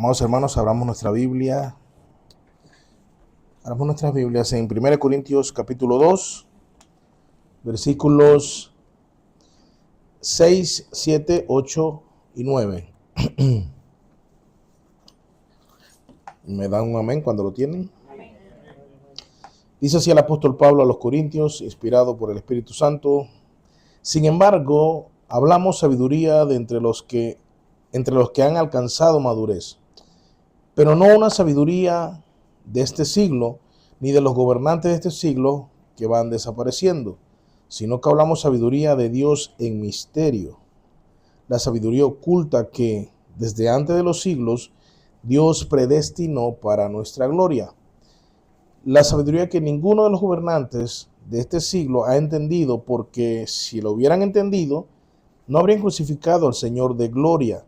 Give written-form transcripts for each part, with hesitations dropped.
Amados hermanos, abramos nuestra Biblia. Abramos nuestras Biblias en 1 Corintios capítulo 2, versículos 6, 7, 8 y 9. ¿Me dan un amén cuando lo tienen? Amén. Dice así el apóstol Pablo a los Corintios, inspirado por el Espíritu Santo: sin embargo, hablamos sabiduría de entre los que han alcanzado madurez, pero no una sabiduría de este siglo, ni de los gobernantes de este siglo que van desapareciendo, sino que hablamos sabiduría de Dios en misterio, la sabiduría oculta que desde antes de los siglos Dios predestinó para nuestra gloria. La sabiduría que ninguno de los gobernantes de este siglo ha entendido, porque si lo hubieran entendido, no habrían crucificado al Señor de gloria.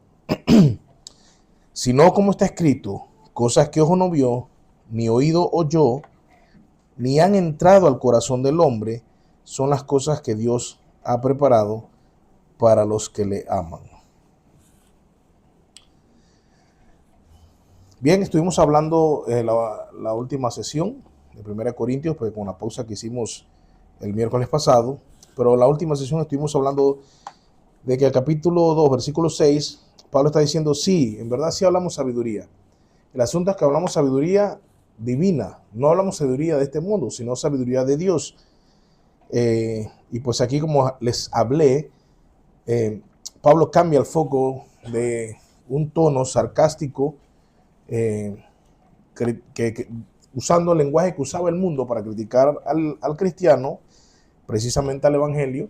Sino como está escrito: cosas que ojo no vio, ni oído oyó, ni han entrado al corazón del hombre, son las cosas que Dios ha preparado para los que le aman. Bien, estuvimos hablando la última sesión de 1 Corintios, pues con la pausa que hicimos el miércoles pasado, pero la última sesión estuvimos hablando de que el capítulo 2, versículo 6, Pablo está diciendo: sí, en verdad sí hablamos sabiduría. El asunto es que hablamos sabiduría divina, no hablamos sabiduría de este mundo, sino sabiduría de Dios. Y pues aquí, como les hablé, Pablo cambia el foco de un tono sarcástico, usando el lenguaje que usaba el mundo para criticar al cristiano, precisamente al evangelio,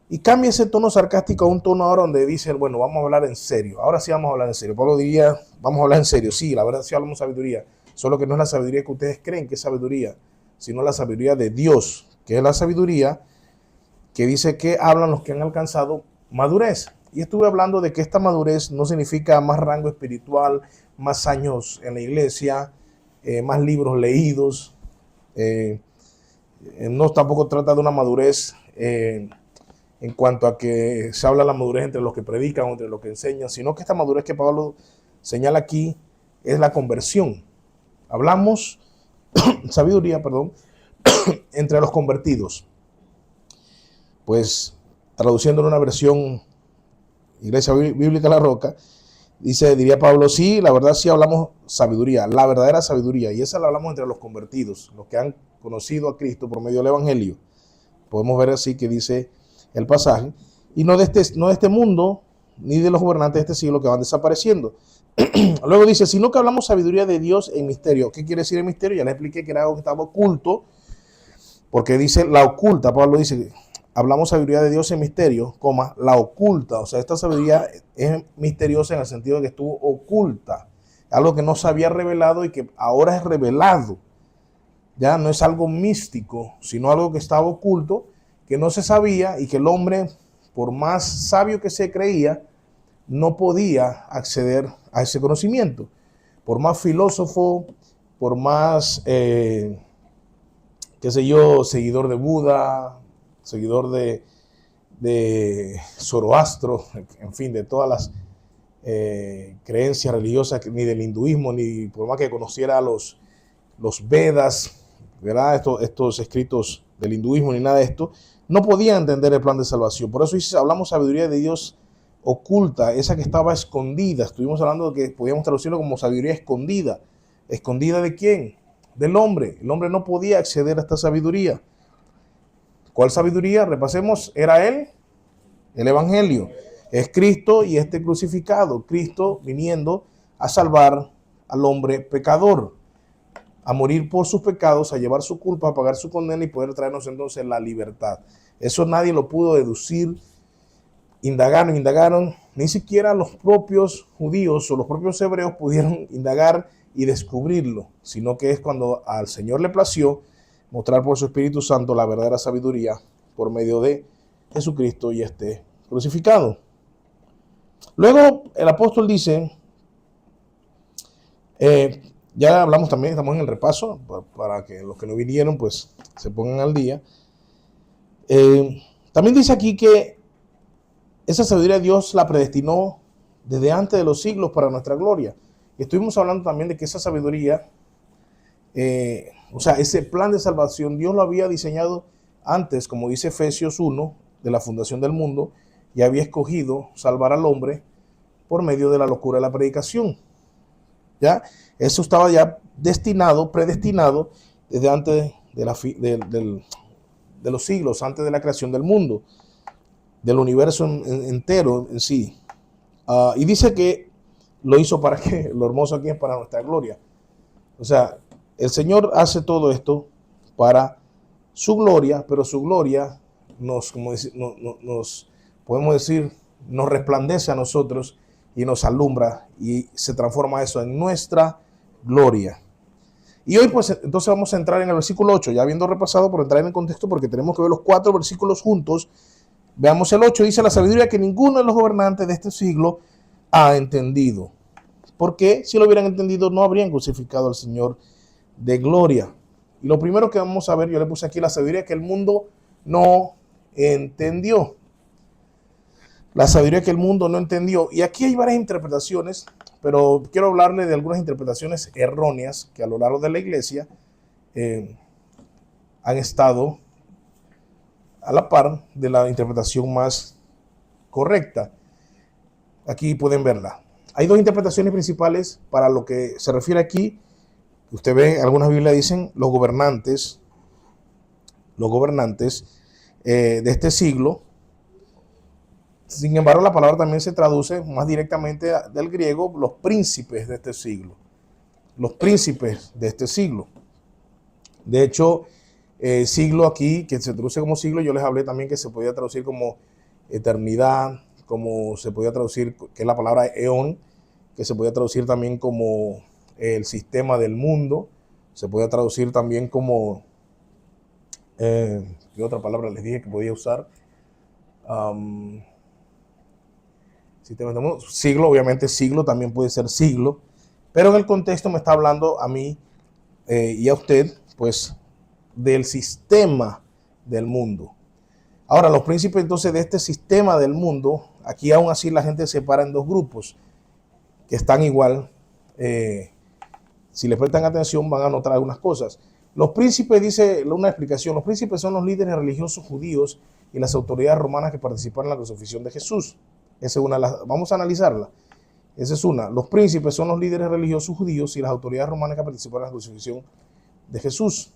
y cambia ese tono sarcástico a un tono ahora donde dice: bueno, vamos a hablar en serio, ahora sí vamos a hablar en serio. Pablo diría: vamos a hablar en serio. Sí, la verdad sí hablamos sabiduría, solo que no es la sabiduría que ustedes creen que es sabiduría, sino la sabiduría de Dios, que es la sabiduría que dice que hablan los que han alcanzado madurez. Y estuve hablando de que esta madurez no significa más rango espiritual, más años en la iglesia, más libros leídos. No, tampoco trata de una madurez en cuanto a que se habla de la madurez entre los que predican o entre los que enseñan, sino que esta madurez que Pablo señala aquí es la conversión. Hablamos sabiduría, entre los convertidos. Pues traduciendo en una versión Iglesia Bíblica La Roca, diría Pablo: sí, la verdad sí hablamos sabiduría, la verdadera sabiduría, y esa la hablamos entre los convertidos, los que han conocido a Cristo por medio del evangelio. Podemos ver así que dice el pasaje, y no de este mundo, ni de los gobernantes de este siglo que van desapareciendo. Luego dice: sino que hablamos sabiduría de Dios en misterio. ¿Qué quiere decir en misterio? Ya les expliqué que era algo que estaba oculto, porque dice la oculta. Pablo dice: hablamos sabiduría de Dios en misterio, la oculta. O sea, esta sabiduría es misteriosa en el sentido de que estuvo oculta, algo que no se había revelado y que ahora es revelado. Ya no es algo místico, sino algo que estaba oculto, que no se sabía, y que el hombre, por más sabio que se creía, no podía acceder a ese conocimiento. Por más filósofo, por más, seguidor de Buda, seguidor de Zoroastro, en fin, de todas las creencias religiosas, ni del hinduismo, ni por más que conociera los Vedas, ¿verdad? Estos escritos del hinduismo, ni nada de esto, no podían entender el plan de salvación. Por eso hablamos sabiduría de Dios oculta, esa que estaba escondida. Estuvimos hablando de que podíamos traducirlo como sabiduría escondida. ¿Escondida de quién? Del hombre. El hombre no podía acceder a esta sabiduría. ¿Cuál sabiduría? Repasemos, era el evangelio. Es Cristo y este crucificado. Cristo viniendo a salvar al hombre pecador, a morir por sus pecados, a llevar su culpa, a pagar su condena y poder traernos entonces la libertad. Eso nadie lo pudo deducir. Indagaron, ni siquiera los propios judíos o los propios hebreos pudieron indagar y descubrirlo, sino que es cuando al Señor le plació mostrar por su Espíritu Santo la verdadera sabiduría por medio de Jesucristo y este crucificado. Luego el apóstol dice, ya hablamos también, estamos en el repaso, para que los que no vinieron pues se pongan al día. También dice aquí que esa sabiduría Dios la predestinó desde antes de los siglos para nuestra gloria. Estuvimos hablando también de que esa sabiduría, o sea, ese plan de salvación, Dios lo había diseñado antes, como dice Efesios 1, de la fundación del mundo, y había escogido salvar al hombre por medio de la locura de la predicación. ¿Ya? Eso estaba ya destinado, predestinado, desde antes de los siglos, antes de la creación del mundo, del universo entero en sí. Y dice que lo hizo para que, lo hermoso aquí es para nuestra gloria. O sea, el Señor hace todo esto para su gloria, pero su gloria nos podemos decir, nos resplandece a nosotros y nos alumbra y se transforma eso en nuestra gloria. Y hoy pues entonces vamos a entrar en el versículo 8, ya habiendo repasado por entrar en el contexto, porque tenemos que ver los 4 versículos juntos. Veamos el 8, dice: la sabiduría que ninguno de los gobernantes de este siglo ha entendido. Porque si lo hubieran entendido, no habrían crucificado al Señor de gloria. Y lo primero que vamos a ver, yo le puse aquí la sabiduría que el mundo no entendió. La sabiduría que el mundo no entendió. Y aquí hay varias interpretaciones, pero quiero hablarle de algunas interpretaciones erróneas que a lo largo de la iglesia han estado a la par de la interpretación más correcta. Aquí pueden verla. Hay 2 interpretaciones principales para lo que se refiere aquí. Usted ve, algunas Biblias dicen los gobernantes de este siglo. Sin embargo, la palabra también se traduce más directamente del griego, los príncipes de este siglo. Los príncipes de este siglo. De hecho, siglo aquí, que se traduce como siglo, yo les hablé también que se podía traducir como eternidad, como se podía traducir, que es la palabra eón, que se podía traducir también como el sistema del mundo, se podía traducir también como, ¿qué otra palabra les dije que podía usar? Sistema del mundo. Siglo, obviamente siglo también puede ser siglo, pero en el contexto me está hablando a mí y a usted, pues, del sistema del mundo. Ahora, los príncipes entonces de este sistema del mundo, aquí aún así la gente se separa en 2 grupos que están igual. Si le prestan atención van a notar algunas cosas. Los príncipes, dice una explicación, los príncipes son los líderes religiosos judíos y las autoridades romanas que participaron en la crucifixión de Jesús. Esa es una, vamos a analizarla. Esa es una. Los príncipes son los líderes religiosos judíos y las autoridades romanas que participaron en la crucifixión de Jesús.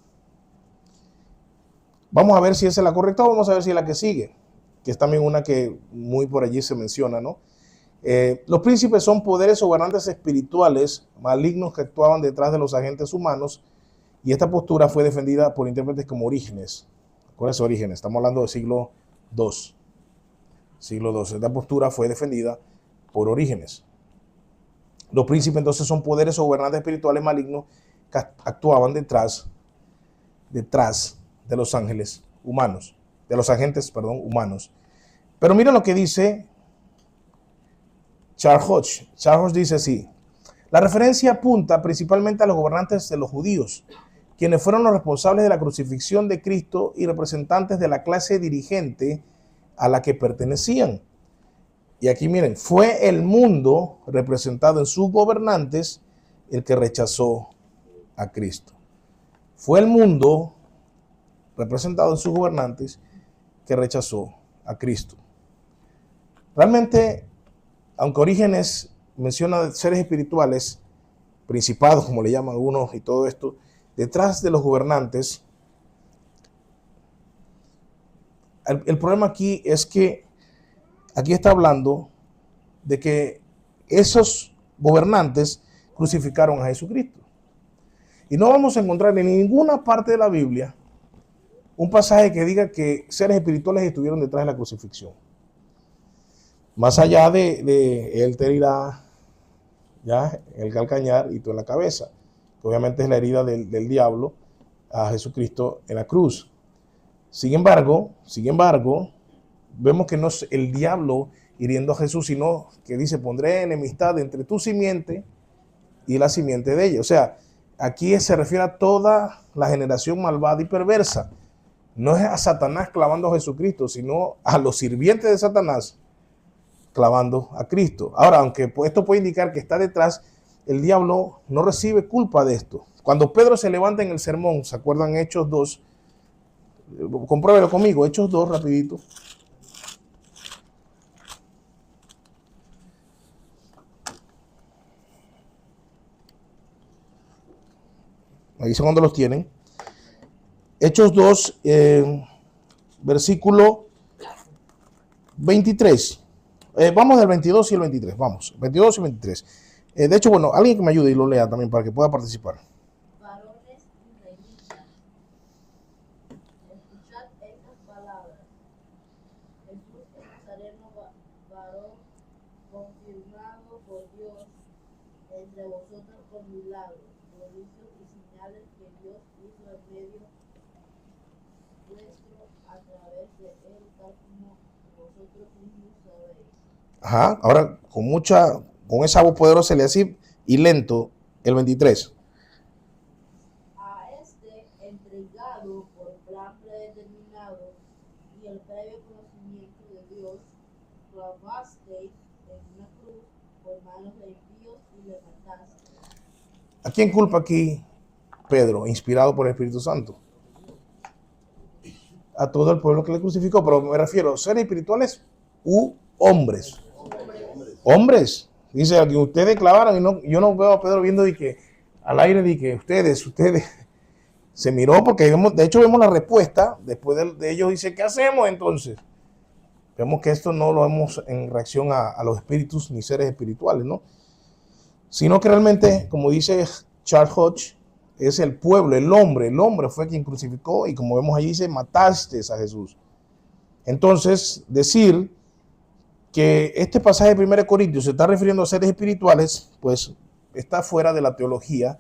Vamos a ver si esa es la correcta o vamos a ver si es la que sigue, que es también una que muy por allí se menciona, ¿no? Los príncipes son poderes o gobernantes espirituales malignos que actuaban detrás de los agentes humanos, y esta postura fue defendida por intérpretes como Orígenes. ¿Cuál es Orígenes? Estamos hablando del siglo II. Siglo II. Esta postura fue defendida por Orígenes. Los príncipes entonces son poderes o gobernantes espirituales malignos que actuaban detrás de los ángeles humanos, de los agentes, humanos. Pero mira lo que dice Charles Hodge. Charles Hodge dice así: la referencia apunta principalmente a los gobernantes de los judíos, quienes fueron los responsables de la crucifixión de Cristo y representantes de la clase dirigente a la que pertenecían. Y aquí miren, fue el mundo representado en sus gobernantes el que rechazó a Cristo. Fue el mundo representado en sus gobernantes que rechazó a Cristo. Realmente, aunque Orígenes menciona seres espirituales, principados, como le llaman algunos, y todo esto, detrás de los gobernantes, el problema aquí es que aquí está hablando de que esos gobernantes crucificaron a Jesucristo. Y no vamos a encontrar en ninguna parte de la Biblia un pasaje que diga que seres espirituales estuvieron detrás de la crucifixión. Más allá de él te herirá ya el calcañar y tú en la cabeza, que obviamente es la herida del diablo a Jesucristo en la cruz. Sin embargo, vemos que no es el diablo hiriendo a Jesús, sino que dice: pondré enemistad entre tu simiente y la simiente de ella. O sea, aquí se refiere a toda la generación malvada y perversa. No es a Satanás clavando a Jesucristo, sino a los sirvientes de Satanás clavando a Cristo. Ahora, aunque esto puede indicar que está detrás el diablo no recibe culpa de esto. Cuando Pedro se levanta en el sermón, ¿se acuerdan Hechos 2? Compruébelo conmigo, Hechos 2, rapidito. Ahí son donde los tienen. Hechos 2, versículo 23. Vamos del 22 y el 23. Vamos, 22 y 23. De hecho, bueno, alguien que me ayude y lo lea también para que pueda participar. Varones israelitas, escuchad estas palabras. Jesús el Nazareno, varón confirmado por Dios entre vosotros con milagros, prodigios y señales que Dios hizo en medio vuestro a través de él, tal como vosotros mismos sabéis. Ajá, ahora con esa voz poderosa le así y lento, el 23. A este entregado por plan predeterminado y el previo conocimiento de Dios, clavasteis en una cruz por manos de impíos y le matasteis. ¿A quién culpa aquí Pedro, inspirado por el Espíritu Santo? A todo el pueblo que le crucificó, pero me refiero a seres espirituales u hombres. Hombres. Dice, que ustedes clavaron y no, yo no veo a Pedro viendo de que al aire de que ustedes se miró porque de hecho vemos la respuesta, después de ellos dice, ¿qué hacemos entonces? Vemos que esto no lo vemos en reacción a los espíritus ni seres espirituales, ¿no? Sino que realmente, como dice Charles Hodge, es el pueblo, el hombre fue quien crucificó y como vemos allí dice, mataste a Jesús. Entonces, decir que este pasaje de 1 Corintios se está refiriendo a seres espirituales, pues está fuera de la teología,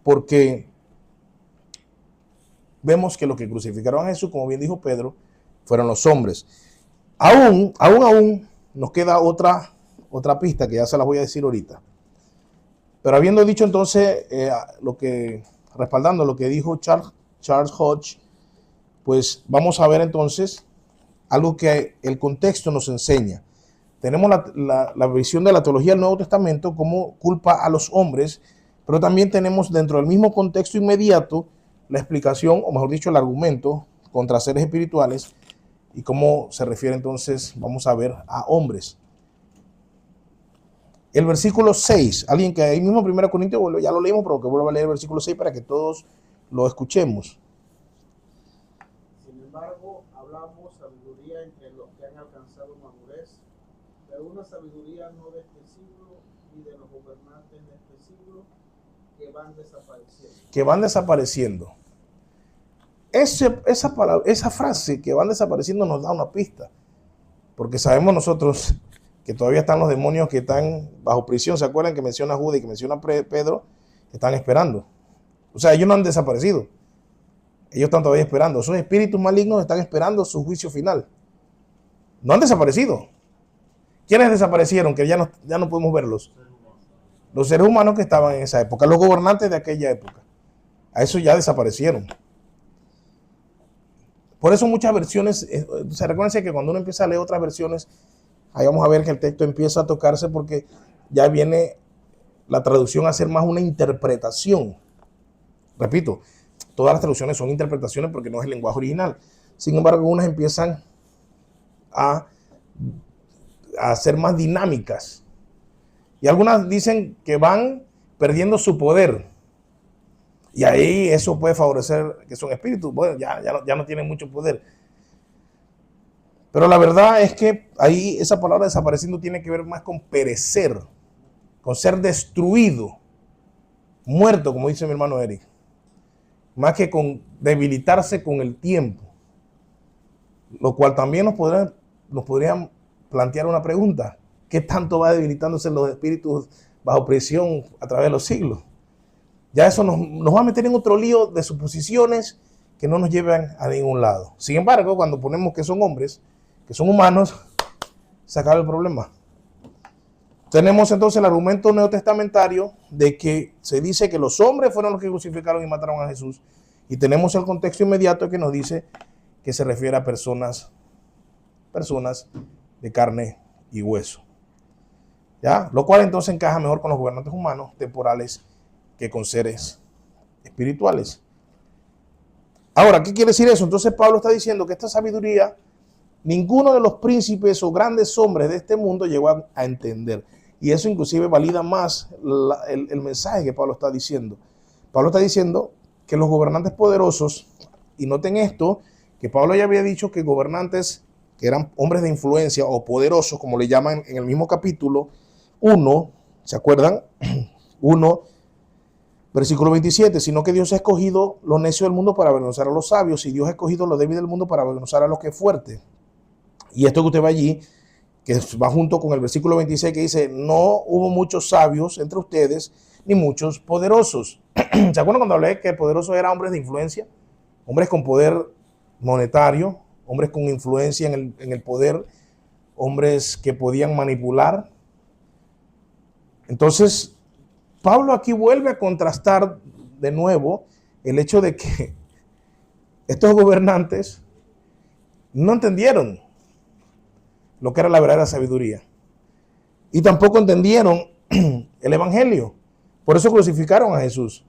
porque vemos que los que crucificaron a Jesús, como bien dijo Pedro, fueron los hombres. Aún nos queda otra pista que ya se las voy a decir ahorita. Pero habiendo dicho entonces, respaldando lo que dijo Charles Hodge, pues vamos a ver entonces algo que el contexto nos enseña. Tenemos la visión de la teología del Nuevo Testamento como culpa a los hombres, pero también tenemos dentro del mismo contexto inmediato la explicación, o mejor dicho, el argumento contra seres espirituales y cómo se refiere entonces, vamos a ver, a hombres. El versículo 6, alguien que ahí mismo en 1 Corintios, ya lo leímos, pero que vuelva a leer el versículo 6 para que todos lo escuchemos. Sin embargo, hablamos sabiduría entre los que han alcanzado madurez, pero una sabiduría no de este siglo ni de los gobernantes de este siglo que van desapareciendo. Esa frase que van desapareciendo nos da una pista, porque sabemos nosotros que todavía están los demonios que están bajo prisión. ¿Se acuerdan que menciona Judas y que menciona Pedro? Que están esperando. O sea, ellos no han desaparecido. Ellos están todavía esperando. Esos espíritus malignos están esperando su juicio final. No han desaparecido. ¿Quiénes desaparecieron? Que ya no podemos verlos. Los seres humanos que estaban en esa época. Los gobernantes de aquella época. A eso ya desaparecieron. Por eso muchas versiones, se recuerden que cuando uno empieza a leer otras versiones, ahí vamos a ver que el texto empieza a tocarse porque ya viene la traducción a ser más una interpretación. Repito, todas las traducciones son interpretaciones porque no es el lenguaje original. Sin embargo, unas empiezan a ser más dinámicas. Y algunas dicen que van perdiendo su poder. Y ahí eso puede favorecer que son espíritus. Bueno, ya no tienen mucho poder. Pero la verdad es que ahí esa palabra desapareciendo tiene que ver más con perecer, con ser destruido, muerto, como dice mi hermano Eric, más que con debilitarse con el tiempo. Lo cual también nos podrían plantear una pregunta: ¿qué tanto va debilitándose los espíritus bajo presión a través de los siglos? Ya eso nos va a meter en otro lío de suposiciones que no nos llevan a ningún lado. Sin embargo, cuando ponemos que son hombres, que son humanos, se acaba el problema. Tenemos entonces el argumento neotestamentario de que se dice que los hombres fueron los que crucificaron y mataron a Jesús. Y tenemos el contexto inmediato que nos dice que se refiere a personas de carne y hueso. ¿Ya? Lo cual entonces encaja mejor con los gobernantes humanos temporales que con seres espirituales. Ahora, ¿qué quiere decir eso? Entonces Pablo está diciendo que esta sabiduría ninguno de los príncipes o grandes hombres de este mundo llegó a entender. Y eso inclusive valida más el mensaje que Pablo está diciendo. Pablo está diciendo que los gobernantes poderosos, y noten esto, que Pablo ya había dicho que gobernantes que eran hombres de influencia o poderosos, como le llaman en el mismo capítulo 1, ¿se acuerdan? 1, versículo 27, sino que Dios ha escogido los necios del mundo para avergonzar a los sabios, y Dios ha escogido los débiles del mundo para avergonzar a los que es fuerte. Y esto que usted ve allí, que va junto con el versículo 26 que dice, no hubo muchos sabios entre ustedes, ni muchos poderosos. ¿Se acuerdan cuando hablé que poderosos eran hombres de influencia? Hombres con poder monetario, hombres con influencia en el poder, hombres que podían manipular. Entonces, Pablo aquí vuelve a contrastar de nuevo el hecho de que estos gobernantes no entendieron lo que era la verdadera sabiduría. Y tampoco entendieron el evangelio. Por eso crucificaron a Jesús.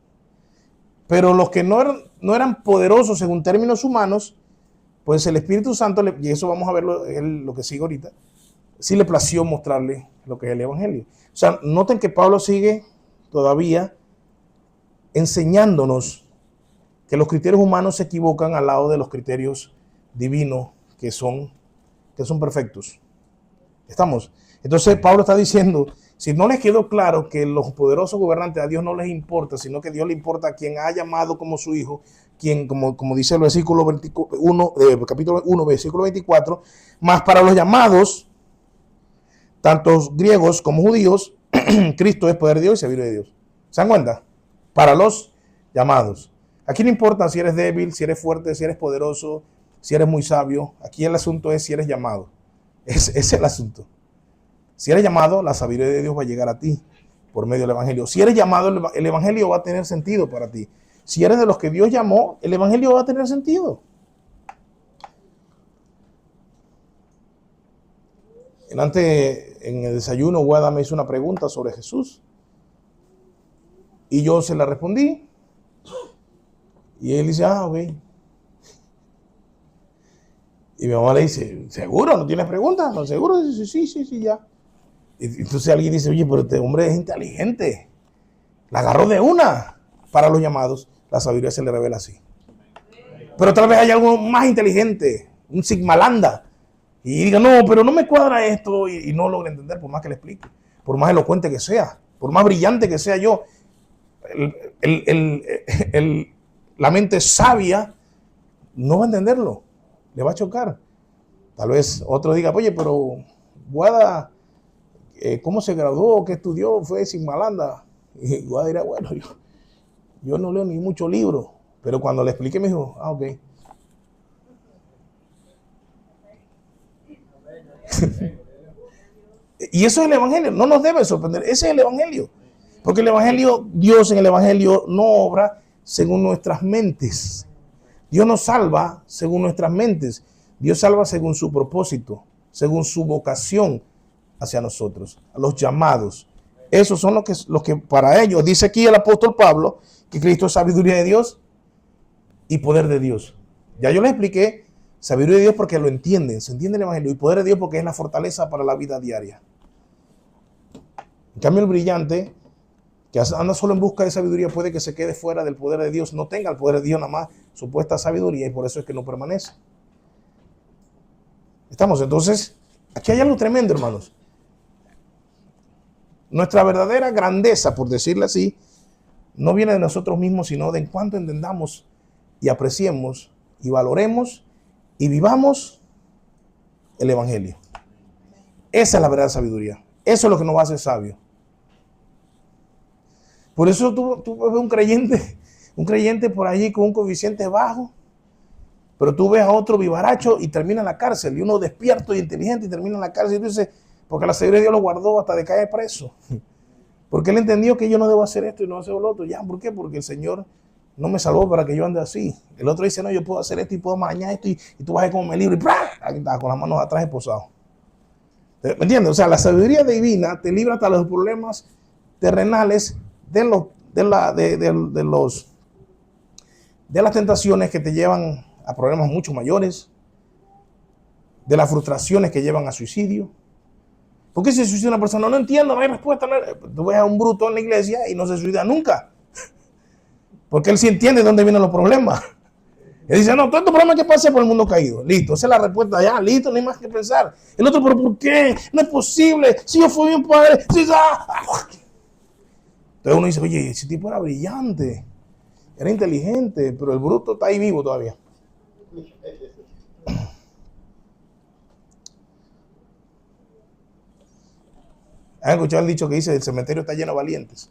Pero los que no eran poderosos según términos humanos, pues el Espíritu Santo, y eso vamos a ver lo que sigue ahorita, sí le plació mostrarle lo que es el evangelio. O sea, noten que Pablo sigue todavía enseñándonos que los criterios humanos se equivocan al lado de los criterios divinos que son perfectos. ¿Estamos? Entonces Pablo está diciendo, si no les quedó claro que los poderosos gobernantes a Dios no les importa, sino que Dios le importa a quien ha llamado como su hijo, quien, como dice el versículo 1, capítulo 1, versículo 24, más para los llamados, tantos griegos como judíos, Cristo es poder de Dios y sabiduría de Dios. ¿Se dan cuenta? Para los llamados. Aquí no importa si eres débil, si eres fuerte, si eres poderoso, si eres muy sabio. Aquí el asunto es si eres llamado. Ese es el asunto. Si eres llamado, la sabiduría de Dios va a llegar a ti por medio del evangelio. Si eres llamado, el evangelio va a tener sentido para ti. Si eres de los que Dios llamó, el evangelio va a tener sentido. Antes, en el desayuno, Guada me hizo una pregunta sobre Jesús. Y yo se la respondí. Y él dice, ok. Y mi mamá le dice, ¿seguro? ¿No tienes preguntas? ¿No seguro? Y dice, sí, ya. Y entonces alguien dice, oye, pero este hombre es inteligente. La agarró de una. Para los llamados, la sabiduría se le revela así. Pero tal vez haya algo más inteligente, un sigmalanda. Y diga, no, pero no me cuadra esto y no logra entender, por más que le explique. Por más elocuente que sea, por más brillante que sea yo. La mente sabia no va a entenderlo. Le va a chocar. Tal vez otro diga, oye, pero Guada, ¿cómo se graduó? ¿Qué estudió? Fue sigmalanda. Y Guada dirá, bueno, yo no leo ni mucho libro. Pero cuando le expliqué me dijo, ok. Y eso es el evangelio. No nos debe sorprender. Ese es el evangelio. Porque el evangelio, Dios en el evangelio no obra según nuestras mentes. Dios nos salva según nuestras mentes. Dios salva según su propósito, según su vocación hacia nosotros, a los llamados. Esos son los que para ellos, dice aquí el apóstol Pablo, que Cristo es sabiduría de Dios y poder de Dios. Ya yo les expliqué sabiduría de Dios porque lo entienden, se entiende el evangelio, y poder de Dios porque es la fortaleza para la vida diaria. En cambio, el brillante, que anda solo en busca de sabiduría, puede que se quede fuera del poder de Dios, no tenga el poder de Dios, nada más supuesta sabiduría, y por eso es que no permanece. Estamos, entonces, aquí hay algo tremendo, hermanos. Nuestra verdadera grandeza, por decirlo así, no viene de nosotros mismos, sino de en cuanto entendamos y apreciemos y valoremos y vivamos el evangelio. Esa es la verdadera sabiduría. Eso es lo que nos va a hacer sabios. Por eso tú ves un creyente por allí con un coeficiente bajo, pero tú ves a otro vivaracho y termina en la cárcel, y uno despierto y inteligente y termina en la cárcel, y tú dices, porque la sabiduría de Dios lo guardó hasta de caer preso. Porque él entendió que yo no debo hacer esto y no hacer lo otro. Ya, ¿por qué? Porque el Señor no me salvó para que yo ande así. El otro dice, no, yo puedo hacer esto y puedo amañar esto y tú vas a ir como me libro y ¡prá! Aquí está, con las manos atrás esposado. ¿Me entiendes? O sea, la sabiduría divina te libra hasta los problemas terrenales de las tentaciones que te llevan a problemas mucho mayores, de las frustraciones que llevan a suicidio. ¿Por qué se suicida una persona? No entiendo, no hay respuesta. Tú ves a un bruto en la iglesia y no se suicida nunca. Porque él sí entiende de dónde vienen los problemas. Él dice, no, todo este problema que pasa por el mundo caído. Listo, esa es la respuesta ya, listo, no hay más que pensar. El otro, pero ¿por qué? No es posible. Si yo fui un padre. Si Entonces uno dice, oye, ese tipo era brillante, era inteligente, pero el bruto está ahí vivo todavía. ¿Han escuchado el dicho que dice, el cementerio está lleno de valientes?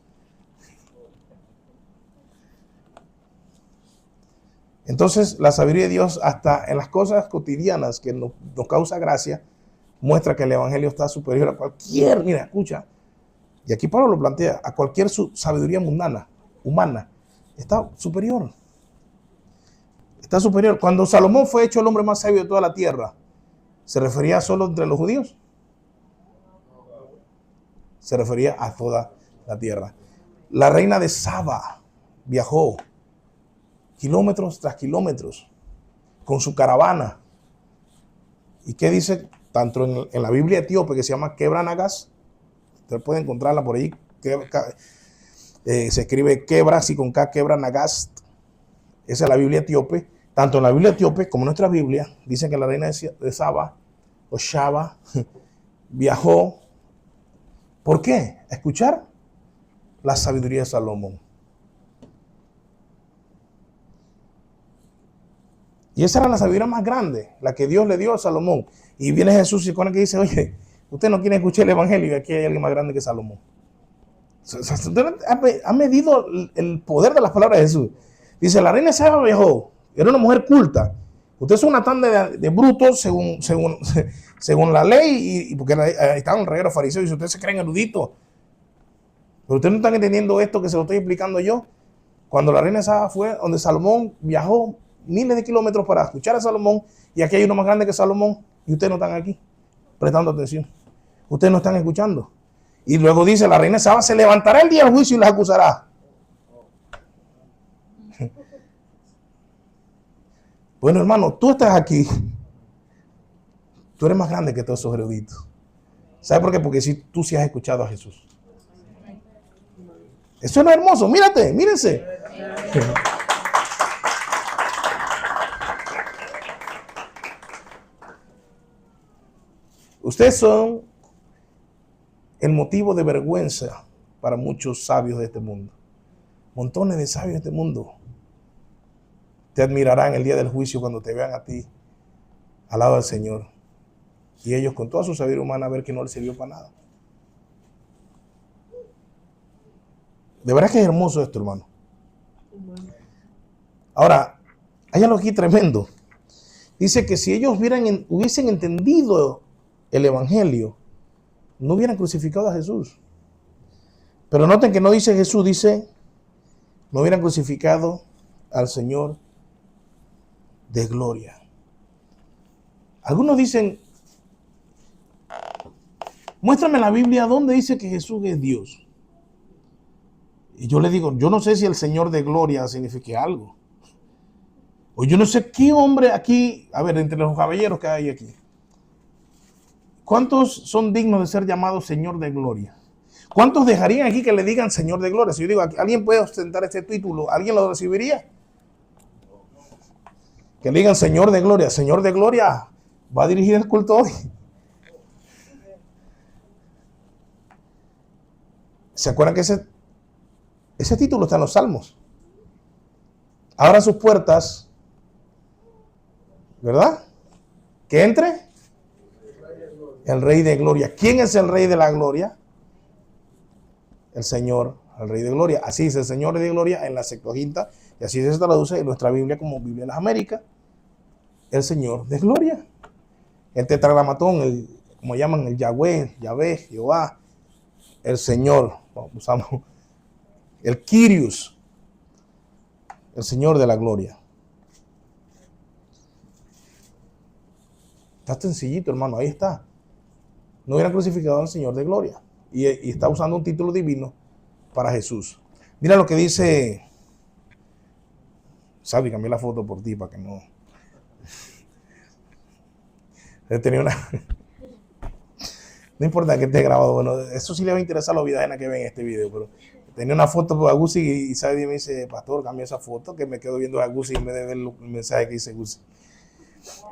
Entonces, la sabiduría de Dios, hasta en las cosas cotidianas que nos causa gracia, muestra que el evangelio está superior a cualquier, mira, escucha, y aquí Pablo lo plantea, a cualquier sabiduría mundana, humana, está superior. Está superior. Cuando Salomón fue hecho el hombre más sabio de toda la tierra, ¿se refería solo entre los judíos? Se refería a toda la tierra. La reina de Saba viajó kilómetros tras kilómetros con su caravana. ¿Y qué dice? Tanto en la Biblia etíope, que se llama Kebra Nagas, usted puede encontrarla por ahí, se escribe Kebra, así con K, Kebra Nagas. Esa es la Biblia etíope. Tanto en la Biblia etíope como en nuestra Biblia, dicen que la reina de Saba, o Shaba, viajó. ¿Por qué? A escuchar la sabiduría de Salomón. Y esa era la sabiduría más grande, la que Dios le dio a Salomón. Y viene Jesús y con el que dice, oye, usted no quiere escuchar el evangelio y aquí hay alguien más grande que Salomón. Usted ha medido el poder de las palabras de Jesús. Dice, la reina Saba viajó, era una mujer culta. Ustedes son una tanda de brutos según la ley, y porque estaban el reguero fariseo y si ustedes se creen eruditos. Pero ustedes no están entendiendo esto que se lo estoy explicando yo. Cuando la reina Saba fue donde Salomón viajó miles de kilómetros para escuchar a Salomón, y aquí hay uno más grande que Salomón, y ustedes no están aquí prestando atención. Ustedes no están escuchando. Y luego dice, la reina Saba se levantará el día del juicio y las acusará. Bueno, hermano, tú estás aquí. Tú eres más grande que todos esos eruditos. ¿Sabes por qué? Porque si tú sí has escuchado a Jesús. Eso es hermoso. Mírate, mírense. Ustedes son el motivo de vergüenza para muchos sabios de este mundo. Montones de sabios de este mundo te admirarán el día del juicio cuando te vean a ti al lado del Señor. Y ellos con toda su sabiduría humana a ver que no les sirvió para nada. De verdad que es hermoso esto, hermano. Ahora, hay algo aquí tremendo. Dice que si ellos hubiesen entendido el evangelio, no hubieran crucificado a Jesús. Pero noten que no dice Jesús, dice, no hubieran crucificado al Señor de gloria. Algunos dicen, muéstrame en la Biblia dónde dice que Jesús es Dios. Y yo le digo, yo no sé si el Señor de gloria significa algo. O yo no sé qué hombre aquí, a ver, entre los caballeros que hay aquí, ¿cuántos son dignos de ser llamados Señor de gloria? ¿Cuántos dejarían aquí que le digan Señor de gloria? Si yo digo, ¿alguien puede ostentar este título? ¿Alguien lo recibiría? Que le digan Señor de gloria. Señor de gloria va a dirigir el culto hoy. ¿Se acuerdan que ese título está en los Salmos? Abra sus puertas, ¿verdad? Que entre el Rey de Gloria. ¿Quién es el Rey de la Gloria? El Señor, el Rey de Gloria. Así dice el Señor de Gloria en la Septuaginta, y así se traduce en nuestra Biblia como Biblia de las Américas. El Señor de Gloria. El tetragramatón, como llaman, el Yahweh, Jehová, el Señor, usamos el Kyrios, el Señor de la Gloria. Está sencillito, hermano, ahí está. no hubieran crucificado al Señor de gloria. Y está usando un título divino para Jesús. Mira lo que dice. Sabi, cambié la foto por ti para que no. Tenía una. No importa que esté grabado, bueno, eso sí le va a interesar a los videos que ven este video, pero tenía una foto por Gusi y Sabi me dice, pastor, cambia esa foto, que me quedo viendo a Gusi en vez de ver el mensaje que dice Gusi.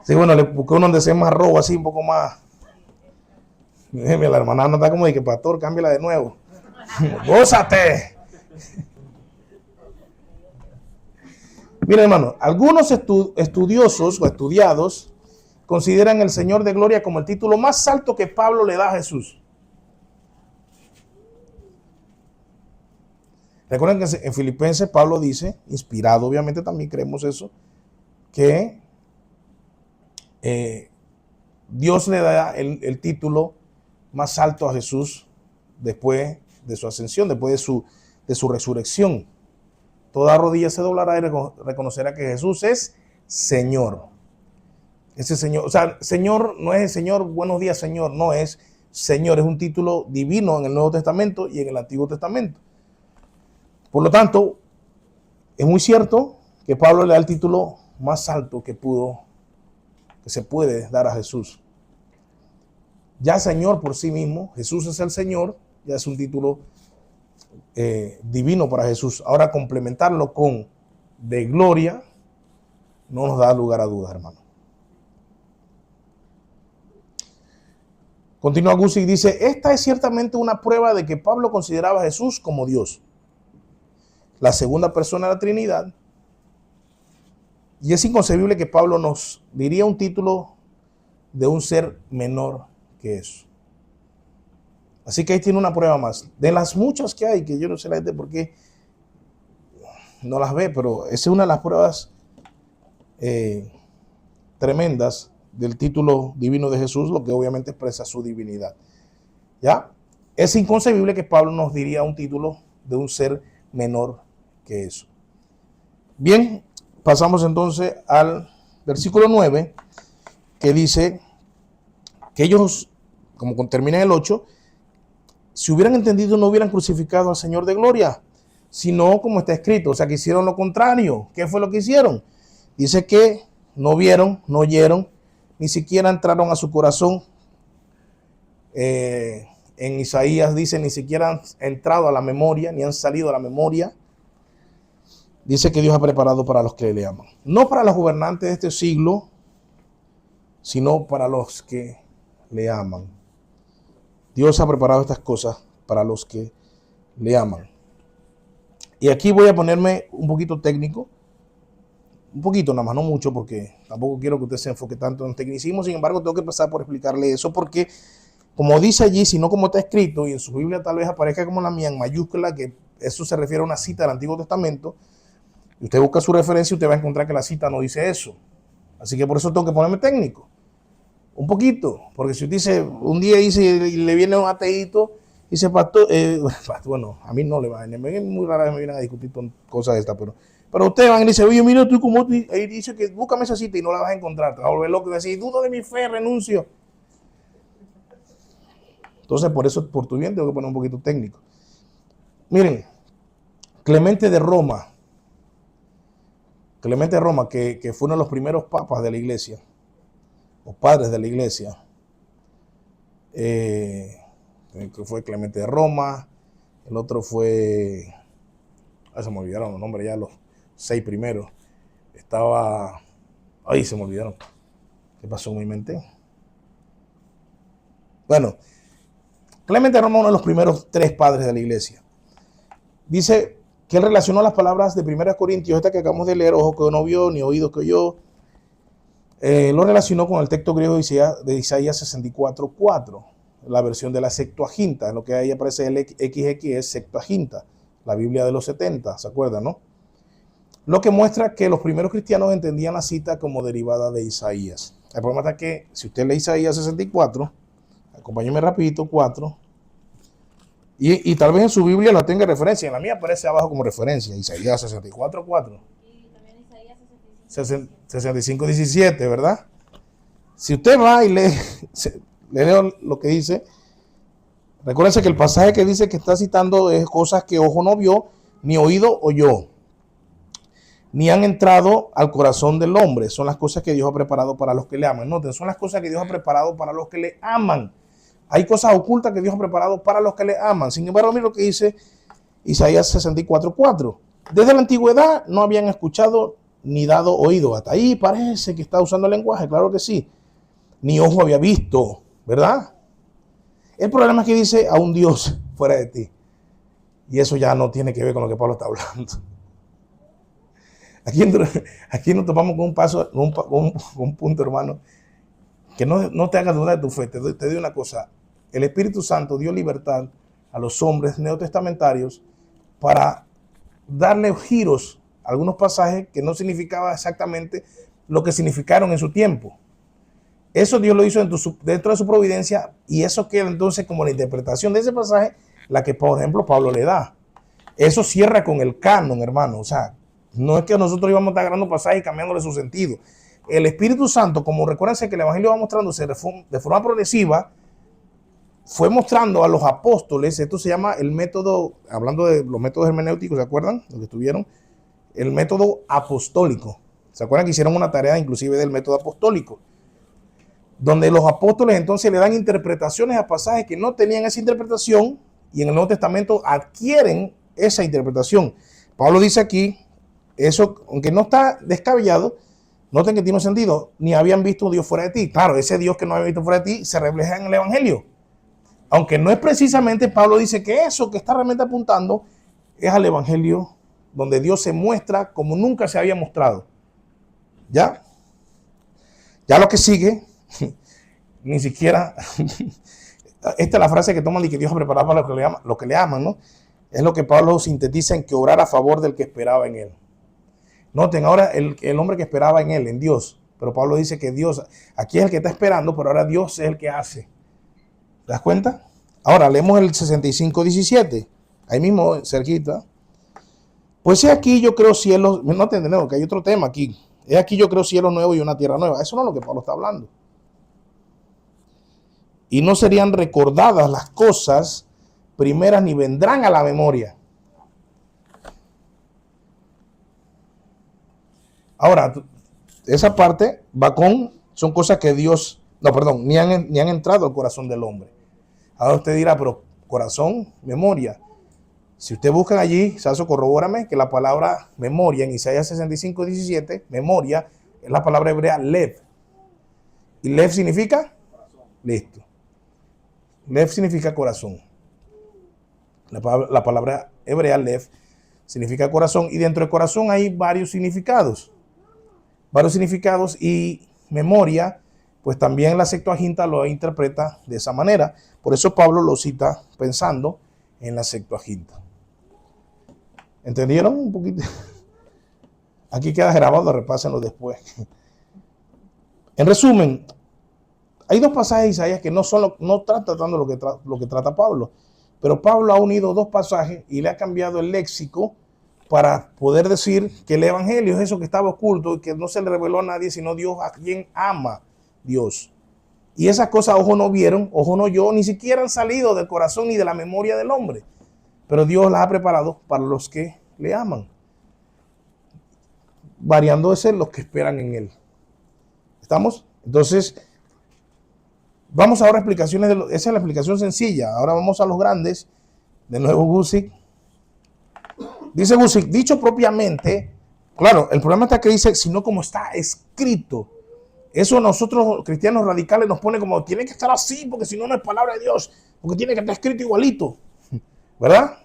Sí, bueno, le busqué uno donde sea más rojo, así un poco más. La hermana no está como de que, pastor, cámbiala de nuevo. ¡Gózate! Mira, hermano, algunos estudiosos o estudiados consideran el Señor de gloria como el título más alto que Pablo le da a Jesús. Recuerden que en Filipenses Pablo dice, inspirado obviamente también creemos eso, que Dios le da el título más alto a Jesús después de su ascensión, después de su resurrección. Toda rodilla se doblará y reconocerá que Jesús es Señor. Ese Señor, o sea, Señor no es el Señor, buenos días Señor, no es Señor, es un título divino en el Nuevo Testamento y en el Antiguo Testamento. Por lo tanto, es muy cierto que Pablo le da el título más alto que se puede dar a Jesús. Ya Señor por sí mismo, Jesús es el Señor, ya es un título divino para Jesús. Ahora complementarlo con de gloria no nos da lugar a dudas, hermano. Continúa Gusi y dice, esta es ciertamente una prueba de que Pablo consideraba a Jesús como Dios, la segunda persona de la Trinidad, y es inconcebible que Pablo nos diría un título de un ser menor que eso. Así que ahí tiene una prueba más. De las muchas que hay, que yo no sé la gente por qué no las ve, pero esa es una de las pruebas tremendas del título divino de Jesús, lo que obviamente expresa su divinidad. ¿Ya? Es inconcebible que Pablo nos diría un título de un ser menor que eso. Bien, pasamos entonces al versículo 9, que dice que ellos, como termina el 8, si hubieran entendido no hubieran crucificado al Señor de gloria, sino como está escrito, o sea que hicieron lo contrario. ¿Qué fue lo que hicieron? Dice que no vieron, no oyeron, ni siquiera entraron a su corazón. En Isaías dice, ni siquiera han entrado a la memoria, ni han salido a la memoria. Dice que Dios ha preparado para los que le aman. No para los gobernantes de este siglo, sino para los que le aman. Dios ha preparado estas cosas para los que le aman. Y aquí voy a ponerme un poquito técnico. Un poquito nada más, no mucho, porque tampoco quiero que usted se enfoque tanto en tecnicismo. Sin embargo, tengo que pasar por explicarle eso, porque como dice allí, si no como está escrito, y en su Biblia tal vez aparezca como la mía en mayúscula, que eso se refiere a una cita del Antiguo Testamento, y usted busca su referencia y usted va a encontrar que la cita no dice eso. Así que por eso tengo que ponerme técnico. Un poquito, porque si usted dice, un día dice y le viene un ateíto, dice, pastor, bueno, a mí no le va a venir, muy rara vez me vienen a discutir con cosas de estas, pero usted van y dice, oye, mira tú como, ahí dice que búscame esa cita y no la vas a encontrar, te vas a volver loco y vas a decir, dudo de mi fe, renuncio. Entonces, por eso, por tu bien, tengo que poner un poquito técnico. Miren, Clemente de Roma, que fue uno de los primeros papas de la iglesia, o padres de la iglesia, que fue Clemente de Roma, el otro fue, se me olvidaron los nombres ya, los 6 primeros, se me olvidaron, ¿qué pasó con mi mente? Bueno, Clemente de Roma, uno de los primeros 3 padres de la iglesia, dice que él relacionó las palabras de 1 Corintios, esta que acabamos de leer, ojo que no vio, ni oído que oyó, lo relacionó con el texto griego de Isaías 64:4, la versión de la Septuaginta, en lo que ahí aparece el XX es Septuaginta, la Biblia de los 70, ¿se acuerdan, no? Lo que muestra que los primeros cristianos entendían la cita como derivada de Isaías. El problema está que si usted lee Isaías 64, acompáñeme rapidito, 4, y tal vez en su Biblia la tenga referencia, en la mía aparece abajo como referencia, Isaías 64:4. Y también Isaías 65:17, ¿verdad? Si usted va y lee Le leo lo que dice. Recuérdense que el pasaje que dice que está citando es cosas que ojo no vio, ni oído oyó, ni han entrado al corazón del hombre. Son las cosas que Dios ha preparado para los que le aman. Noten, son las cosas que Dios ha preparado para los que le aman. Hay cosas ocultas que Dios ha preparado para los que le aman. Sin embargo, mira lo que dice Isaías 64:4. Desde la antigüedad no habían escuchado ni dado oído. Hasta ahí parece que está usando el lenguaje, claro que sí. Ni ojo había visto, ¿verdad? El problema es que dice a un Dios fuera de ti. Y eso ya no tiene que ver con lo que Pablo está hablando. Aquí nos topamos con un punto, hermano, que no te hagas dudar de tu fe. Te doy una cosa. El Espíritu Santo dio libertad a los hombres neotestamentarios para darle giros a algunos pasajes que no significaban exactamente lo que significaron en su tiempo. Eso Dios lo hizo dentro de su providencia, y eso queda entonces como la interpretación de ese pasaje, la que, por ejemplo, Pablo le da. Eso cierra con el canon, hermano. O sea, no es que nosotros íbamos a estar agarrando pasajes y cambiándole su sentido. El Espíritu Santo, como recuérdense que el Evangelio va mostrándose de forma progresiva, fue mostrando a los apóstoles. Esto se llama el método, hablando de los métodos hermenéuticos, ¿se acuerdan? Los que estuvieron, el método apostólico. ¿Se acuerdan que hicieron una tarea inclusive del método apostólico? Donde los apóstoles entonces le dan interpretaciones a pasajes que no tenían esa interpretación, y en el Nuevo Testamento adquieren esa interpretación. Pablo dice aquí, eso, aunque no está descabellado, noten que tiene sentido. Ni habían visto un Dios fuera de ti. Claro, ese Dios que no había visto fuera de ti se refleja en el Evangelio. Aunque no es precisamente, Pablo dice que eso que está realmente apuntando es al Evangelio, donde Dios se muestra como nunca se había mostrado. ¿Ya? Ya lo que sigue, ni siquiera, esta es la frase que toman y que Dios ha preparado para los que le aman, ¿no? Es lo que Pablo sintetiza en que obrar a favor del que esperaba en él. Noten, ahora el hombre que esperaba en él, en Dios, pero Pablo dice que Dios, aquí es el que está esperando, pero ahora Dios es el que hace. ¿Te das cuenta? Ahora leemos el 65:17, ahí mismo cerquita. Pues he aquí yo creo cielos, no entendemos que hay otro tema aquí. He aquí yo creo cielo nuevo y una tierra nueva. Eso no es lo que Pablo está hablando. Y no serían recordadas las cosas primeras ni vendrán a la memoria. Ahora, esa parte va son cosas que Dios, ni han entrado al corazón del hombre. Ahora usted dirá, pero corazón, memoria. Si usted busca allí, Sasso, corrobórame que la palabra memoria en Isaías 65:17, memoria, es la palabra hebrea lev. ¿Y lev significa? Corazón. Listo. Lev significa corazón. La palabra hebrea lev significa corazón, y dentro del corazón hay varios significados. Y memoria, pues también la Septuaginta lo interpreta de esa manera. Por eso Pablo lo cita pensando en la Septuaginta. ¿Entendieron un poquito? Aquí queda grabado, repásenlo después. En resumen, hay dos pasajes de Isaías que no están tratando lo que trata Pablo, pero Pablo ha unido dos pasajes y le ha cambiado el léxico para poder decir que el Evangelio es eso que estaba oculto y que no se le reveló a nadie, sino Dios, a quien ama Dios. Y esas cosas ojo no vieron, ojo no oyó, ni siquiera han salido del corazón ni de la memoria del hombre. Pero Dios las ha preparado para los que le aman, variando de ser los que esperan en él. ¿Estamos? Entonces, vamos ahora a explicaciones. Esa es la explicación sencilla. Ahora vamos a los grandes. De nuevo Guzik. Dice Guzik, dicho propiamente, claro, el problema está que dice, sino como está escrito. Eso nosotros, cristianos radicales, nos pone como, tiene que estar así, porque si no, no es palabra de Dios, porque tiene que estar escrito igualito. ¿Verdad?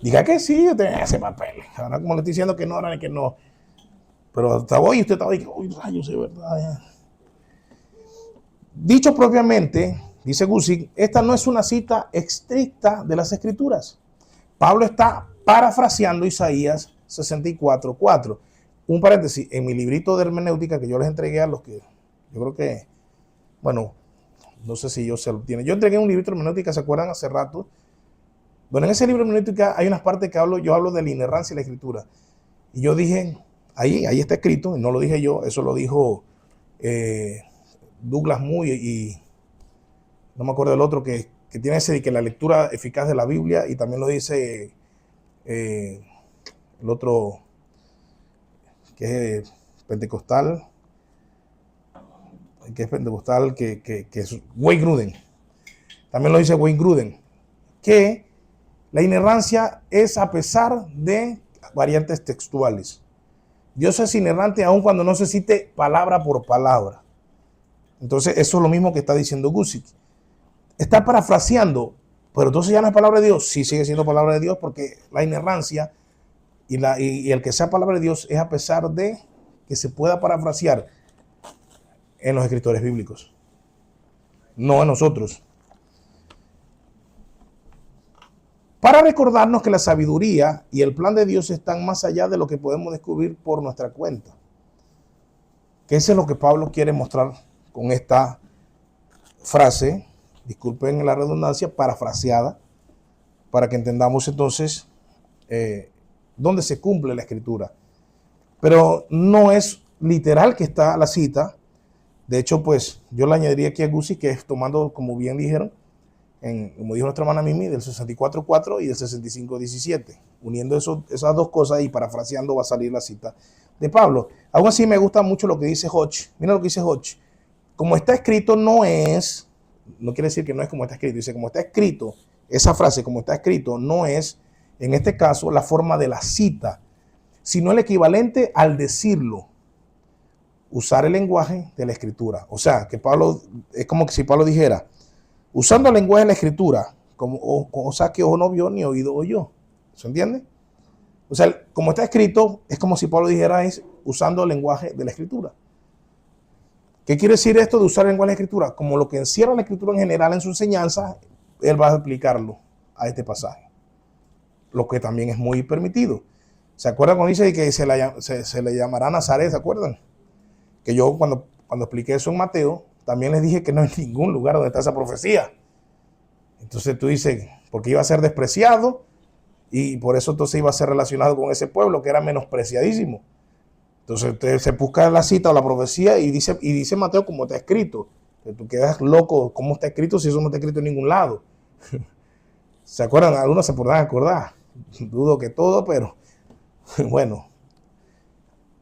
Diga que sí, yo tenía ese papel. Ahora como le estoy diciendo que no, ahora que no. Pero hasta hoy usted estaba diciendo, uy, rayos, es verdad. Dicho propiamente, dice Guzik, esta no es una cita estricta de las Escrituras. Pablo está parafraseando Isaías 64:4. Un paréntesis, en mi librito de hermenéutica que yo les entregué a los que, yo creo que, bueno, no sé si yo se lo tiene. Yo entregué un librito de hermenéutica, ¿se acuerdan? Hace rato. Bueno, en ese libro de hermenéutica hay unas partes que yo hablo de la inerrancia y la escritura. Y yo dije, ahí está escrito, y no lo dije yo, eso lo dijo Douglas Moo y no me acuerdo del otro que tiene ese de que la lectura eficaz de la Biblia, y también lo dice el otro que es pentecostal, que es Wayne Grudem. También lo dice Wayne Grudem, que la inerrancia es a pesar de variantes textuales. Dios es inerrante aun cuando no se cite palabra por palabra. Entonces eso es lo mismo que está diciendo Guzik. Está parafraseando, pero entonces ya no es palabra de Dios. Sí, sigue siendo palabra de Dios, porque la inerrancia y el que sea palabra de Dios es a pesar de que se pueda parafrasear en los escritores bíblicos, no en nosotros. Para recordarnos que la sabiduría y el plan de Dios están más allá de lo que podemos descubrir por nuestra cuenta. Que eso es lo que Pablo quiere mostrar con esta frase, disculpen la redundancia, parafraseada, para que entendamos entonces dónde se cumple la escritura. Pero no es literal que está la cita. De hecho, pues yo le añadiría aquí a Guzik, que es tomando, como bien dijeron, como dijo nuestra hermana Mimi, del 64.4 y del 65.17. Uniendo esas dos cosas y parafraseando va a salir la cita de Pablo. Aún así me gusta mucho lo que dice Hodge. Mira lo que dice Hodge. Como está escrito no quiere decir que no es como está escrito. Dice, como está escrito, esa frase, como está escrito, no es, en este caso, la forma de la cita, sino el equivalente al decirlo. Usar el lenguaje de la escritura. O sea, que Pablo, es como que si Pablo dijera, usando el lenguaje de la escritura, cosa que ojo no vio ni oído oyó. ¿Se entiende? O sea, como está escrito, es como si Pablo dijera, es usando el lenguaje de la escritura. ¿Qué quiere decir esto de usar el lenguaje de la escritura? Como lo que encierra la escritura en general en su enseñanza, él va a aplicarlo a este pasaje. Lo que también es muy permitido. ¿Se acuerdan cuando dice que se le llamará Nazaret? ¿Se acuerdan? Que yo cuando expliqué eso en Mateo, también les dije que no hay ningún lugar donde está esa profecía. Entonces tú dices, porque iba a ser despreciado y por eso entonces iba a ser relacionado con ese pueblo que era menospreciadísimo. Entonces usted se busca la cita o la profecía y dice Mateo como está escrito. Entonces tú quedas loco, ¿cómo está escrito si eso no está escrito en ningún lado? ¿Se acuerdan? Algunos se podrán acordar. Dudo que todo, pero bueno,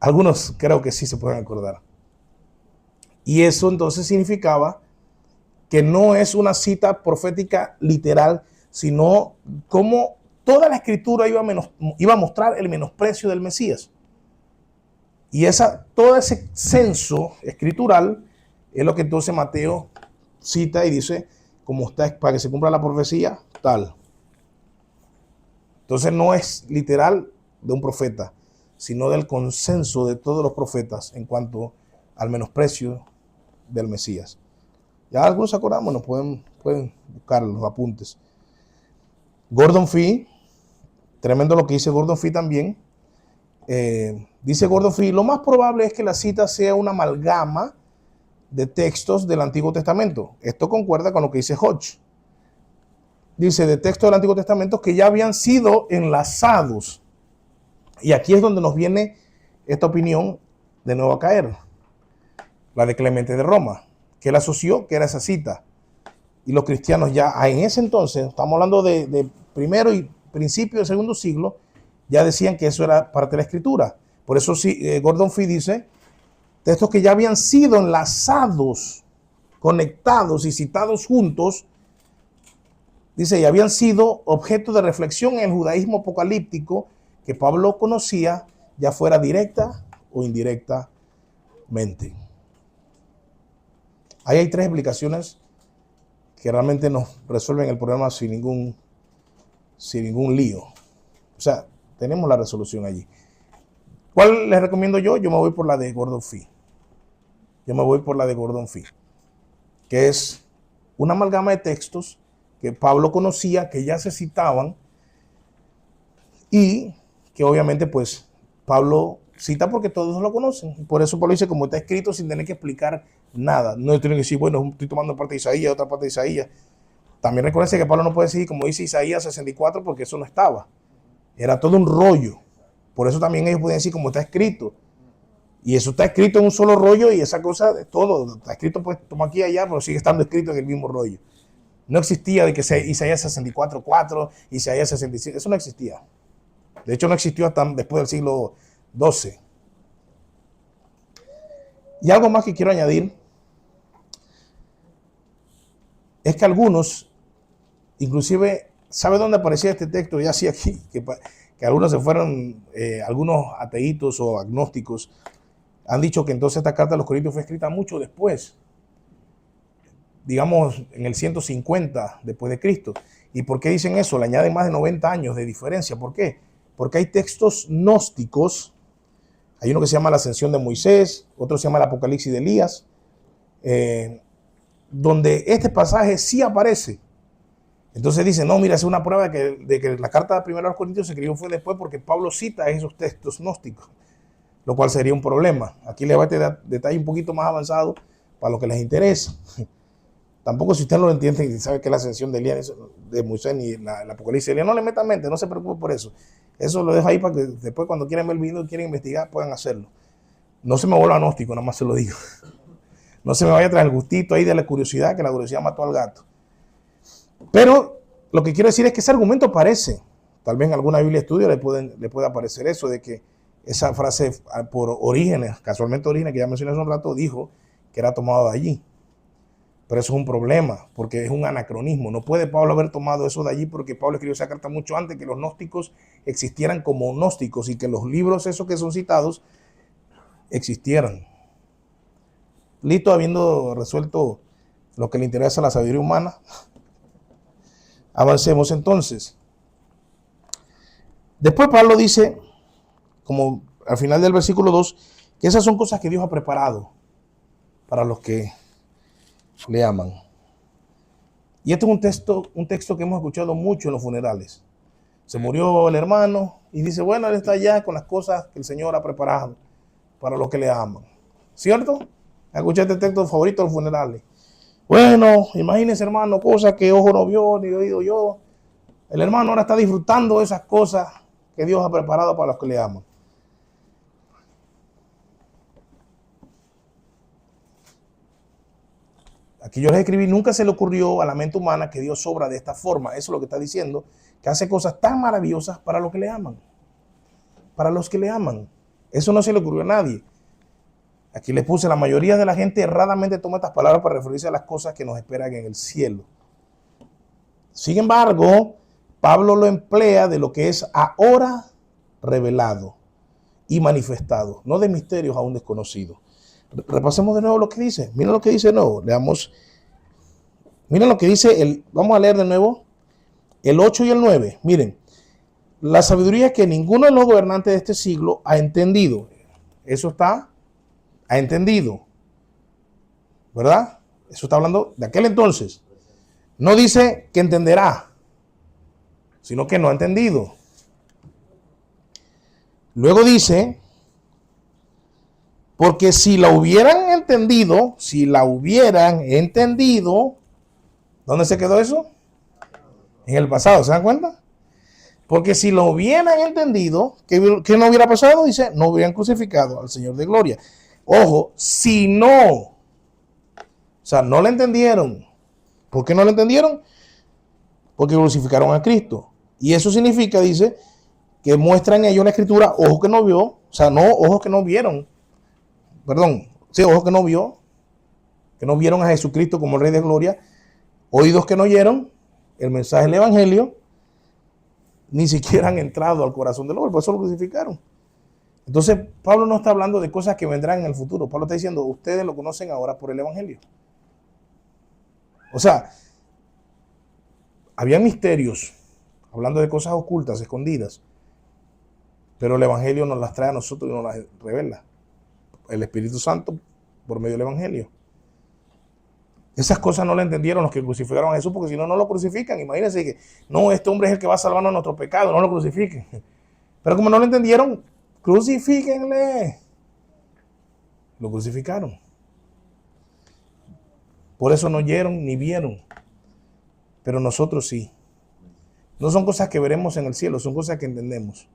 algunos creo que sí se pueden acordar. Y eso entonces significaba que no es una cita profética literal, sino como toda la escritura iba a mostrar el menosprecio del Mesías. Y todo ese censo escritural es lo que entonces Mateo cita y dice, como está, para que se cumpla la profecía, tal. Entonces no es literal de un profeta, sino del consenso de todos los profetas en cuanto al menosprecio del Mesías. Ya algunos se acordan, bueno, pueden buscar los apuntes. Gordon Fee, tremendo lo que dice Gordon Fee también. Dice Gordon Fee, lo más probable es que la cita sea una amalgama de textos del Antiguo Testamento. Esto concuerda con lo que dice Hodge. Dice, de textos del Antiguo Testamento que ya habían sido enlazados. Y aquí es donde nos viene esta opinión de nuevo a caer. La de Clemente de Roma, que él asoció que era esa cita. Y los cristianos ya en ese entonces, estamos hablando de primero y principio del segundo siglo, ya decían que eso era parte de la escritura. Por eso sí, Gordon Fee dice, textos que ya habían sido enlazados, conectados y citados juntos, dice, y habían sido objeto de reflexión en el judaísmo apocalíptico que Pablo conocía, ya fuera directa o indirectamente. Ahí hay tres explicaciones que realmente nos resuelven el problema sin ningún lío. O sea, tenemos la resolución allí. ¿Cuál les recomiendo yo? Yo me voy por la de Gordon Fee. Que es una amalgama de textos que Pablo conocía, que ya se citaban y que obviamente pues Pablo cita porque todos lo conocen. Y por eso Pablo dice, como está escrito, sin tener que explicar nada. No tiene que decir, bueno, estoy tomando parte de Isaías, otra parte de Isaías. También recuérdense que Pablo no puede decir, como dice Isaías 64, porque eso no estaba. Era todo un rollo. Por eso también ellos pueden decir, como está escrito. Y eso está escrito en un solo rollo y esa cosa, todo está escrito pues como aquí y allá, pero sigue estando escrito en el mismo rollo. No existía de que Isaías 64:4, Isaías 65, eso no existía. De hecho no existió hasta después del siglo XII. Y algo más que quiero añadir es que algunos, inclusive, ¿sabe dónde aparecía este texto? Ya sí aquí, que algunos se fueron, algunos ateitos o agnósticos han dicho que entonces esta carta de los Corintios fue escrita mucho después, digamos en el 150 después de Cristo. ¿Y por qué dicen eso? Le añaden más de 90 años de diferencia. ¿Por qué? Porque hay textos gnósticos. Hay uno que se llama la Ascensión de Moisés, otro se llama el Apocalipsis de Elías, donde este pasaje sí aparece. Entonces dicen, no, mira, es una prueba de que la carta de primera a los Corintios se escribió fue después porque Pablo cita esos textos gnósticos, lo cual sería un problema. Aquí les voy a dar detalle un poquito más avanzado para los que les interesa. Tampoco si usted no lo entiende y sabe que la ascensión de Elías, de Moisés ni el Apocalipsis de Elías, no le meta mente, no se preocupe por eso. Eso lo dejo ahí para que después cuando quieran ver el video y quieren investigar puedan hacerlo. No se me vuelva gnóstico, nada más se lo digo. No se me vaya a traer el gustito ahí de la curiosidad, que la curiosidad mató al gato. Pero lo que quiero decir es que ese argumento aparece. Tal vez en alguna Biblia estudio le puede aparecer eso, de que esa frase por Orígenes, casualmente Orígenes, que ya mencioné hace un rato, dijo que era tomado de allí. Pero eso es un problema, porque es un anacronismo. No puede Pablo haber tomado eso de allí porque Pablo escribió esa carta mucho antes que los gnósticos existieran como gnósticos y que los libros esos que son citados existieran. Listo, habiendo resuelto lo que le interesa a la sabiduría humana, avancemos entonces. Después Pablo dice, como al final del versículo 2, que esas son cosas que Dios ha preparado para los que le aman. Y este es un texto que hemos escuchado mucho en los funerales. Se murió el hermano y dice, bueno, él está allá con las cosas que el Señor ha preparado para los que le aman. ¿Cierto? Escuché este texto favorito en los funerales. Bueno, imagínense, hermano, cosas que ojo no vio ni oído yo. El hermano ahora está disfrutando de esas cosas que Dios ha preparado para los que le aman. Aquí yo les escribí, nunca se le ocurrió a la mente humana que Dios obra de esta forma. Eso es lo que está diciendo, que hace cosas tan maravillosas para los que le aman. Para los que le aman. Eso no se le ocurrió a nadie. Aquí les puse, la mayoría de la gente erradamente toma estas palabras para referirse a las cosas que nos esperan en el cielo. Sin embargo, Pablo lo emplea de lo que es ahora revelado y manifestado, no de misterios aún desconocidos. Repasemos de nuevo lo que dice. Miren lo que dice de nuevo. Leamos. Miren lo que dice. Vamos a leer de nuevo el 8 y el 9. Miren. La sabiduría que ninguno de los gobernantes de este siglo ha entendido. Eso está. Ha entendido. ¿Verdad? Eso está hablando de aquel entonces. No dice que entenderá, sino que no ha entendido. Luego dice, porque si la hubieran entendido, ¿dónde se quedó eso? En el pasado, ¿se dan cuenta? Porque si lo hubieran entendido, ¿qué no hubiera pasado? Dice, no hubieran crucificado al Señor de gloria. Ojo, si no, o sea, no le entendieron. ¿Por qué no lo entendieron? Porque crucificaron a Cristo. Y eso significa, dice, que muestra en ellos la escritura, ojo que no vio, o sea, no, ojos que no vieron. Perdón, sí, ojos que no vieron a Jesucristo como el Rey de Gloria, oídos que no oyeron el mensaje del Evangelio, ni siquiera han entrado al corazón del hombre, por eso lo crucificaron. Entonces, Pablo no está hablando de cosas que vendrán en el futuro. Pablo está diciendo, ustedes lo conocen ahora por el Evangelio. O sea, había misterios, hablando de cosas ocultas, escondidas, pero el Evangelio nos las trae a nosotros y nos las revela. El Espíritu Santo por medio del Evangelio. Esas cosas no le entendieron los que crucificaron a Jesús, porque si no, no lo crucifican. Imagínense que, no, este hombre es el que va a salvarnos de nuestro pecado, no lo crucifiquen. Pero como no lo entendieron, crucifíquenle. Lo crucificaron. Por eso no oyeron ni vieron. Pero nosotros sí. No son cosas que veremos en el cielo, son cosas que entendemos.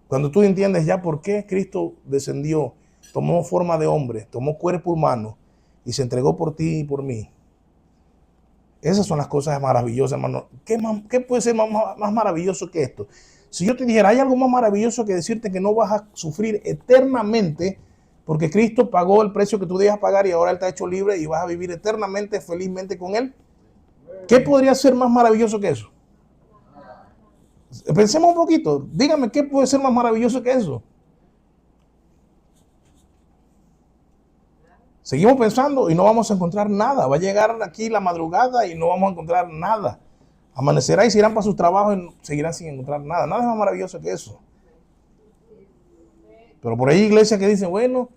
Cuando tú entiendes ya por qué Cristo descendió, tomó forma de hombre, tomó cuerpo humano y se entregó por ti y por mí. Esas son las cosas maravillosas, hermano. ¿Qué puede ser más maravilloso que esto? Si yo te dijera, hay algo más maravilloso que decirte que no vas a sufrir eternamente porque Cristo pagó el precio que tú debías pagar y ahora Él te ha hecho libre y vas a vivir eternamente, felizmente con Él. ¿Qué podría ser más maravilloso que eso? Pensemos un poquito. Dígame, ¿qué puede ser más maravilloso que eso? Seguimos pensando y no vamos a encontrar nada. Va a llegar aquí la madrugada y no vamos a encontrar nada. Amanecerá y se irán para sus trabajos y seguirán sin encontrar nada. Nada es más maravilloso que eso. Pero por ahí iglesias que dicen, bueno,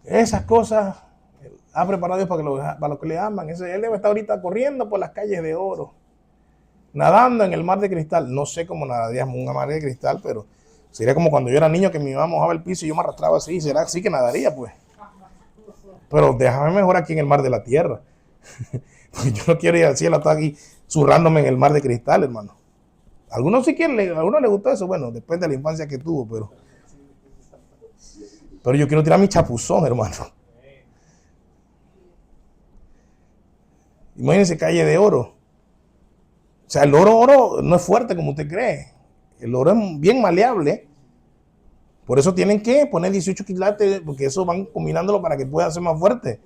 esas cosas ha preparado Dios para los que le aman. Él debe estar ahorita corriendo por las calles de oro, nadando en el mar de cristal. No sé cómo nadaríamos en un mar de cristal, pero sería como cuando yo era niño que mi mamá mojaba el piso y yo me arrastraba así. Será así que nadaría, pues. Pero déjame mejor aquí en el mar de la tierra. Porque yo no quiero ir al cielo, estar aquí zurrándome en el mar de cristal, hermano. Algunos sí quieren, a algunos les gustó eso. Bueno, depende de la infancia que tuvo, pero yo quiero tirar mi chapuzón, hermano. Imagínense calle de oro. O sea, el oro no es fuerte como usted cree. El oro es bien maleable. Por eso tienen que poner 18 quilates, porque eso van combinándolo para que pueda ser más fuerte.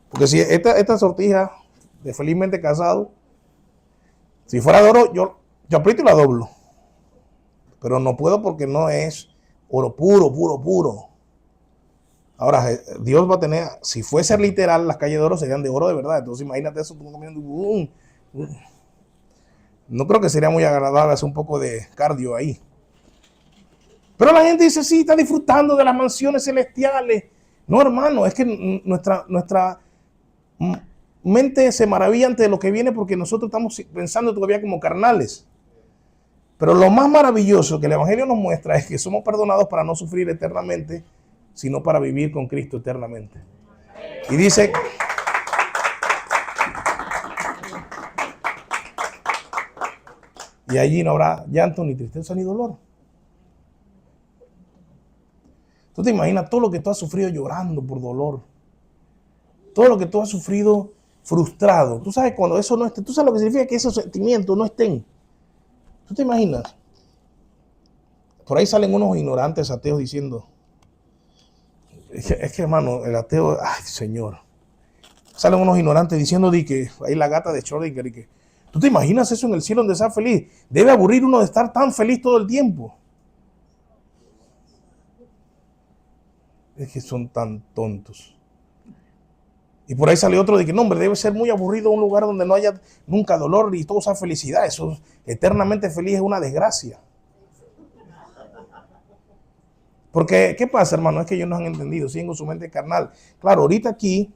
Porque si esta sortija de felizmente casado, si fuera de oro, yo aprieto y la doblo. Pero no puedo porque no es oro puro, puro, puro. Ahora, Dios va a tener, si fuese literal, las calles de oro serían de oro de verdad. Entonces imagínate eso, tú comiendo. No creo que sería muy agradable hacer un poco de cardio ahí. Pero la gente dice, sí, está disfrutando de las mansiones celestiales. No, hermano, es que nuestra mente se maravilla ante lo que viene porque nosotros estamos pensando todavía como carnales. Pero lo más maravilloso que el Evangelio nos muestra es que somos perdonados para no sufrir eternamente, sino para vivir con Cristo eternamente. Y dice, y allí no habrá llanto, ni tristeza, ni dolor. Tú te imaginas todo lo que tú has sufrido llorando por dolor. Todo lo que tú has sufrido frustrado. Tú sabes cuando eso no esté, tú sabes lo que significa que esos sentimientos no estén. ¿Tú te imaginas? Por ahí salen unos ignorantes ateos diciendo, es que hermano, el ateo, ay Señor. Salen unos ignorantes diciendo de que ahí la gata de Schrödinger y que ¿tú te imaginas eso en el cielo donde está feliz? Debe aburrir uno de estar tan feliz todo el tiempo. Es que son tan tontos. Y por ahí sale otro de que no, hombre, debe ser muy aburrido un lugar donde no haya nunca dolor y todo sea felicidad. Eso eternamente feliz es una desgracia. Porque, ¿qué pasa, hermano? Es que ellos no han entendido, siguen con su mente carnal. Claro, ahorita aquí,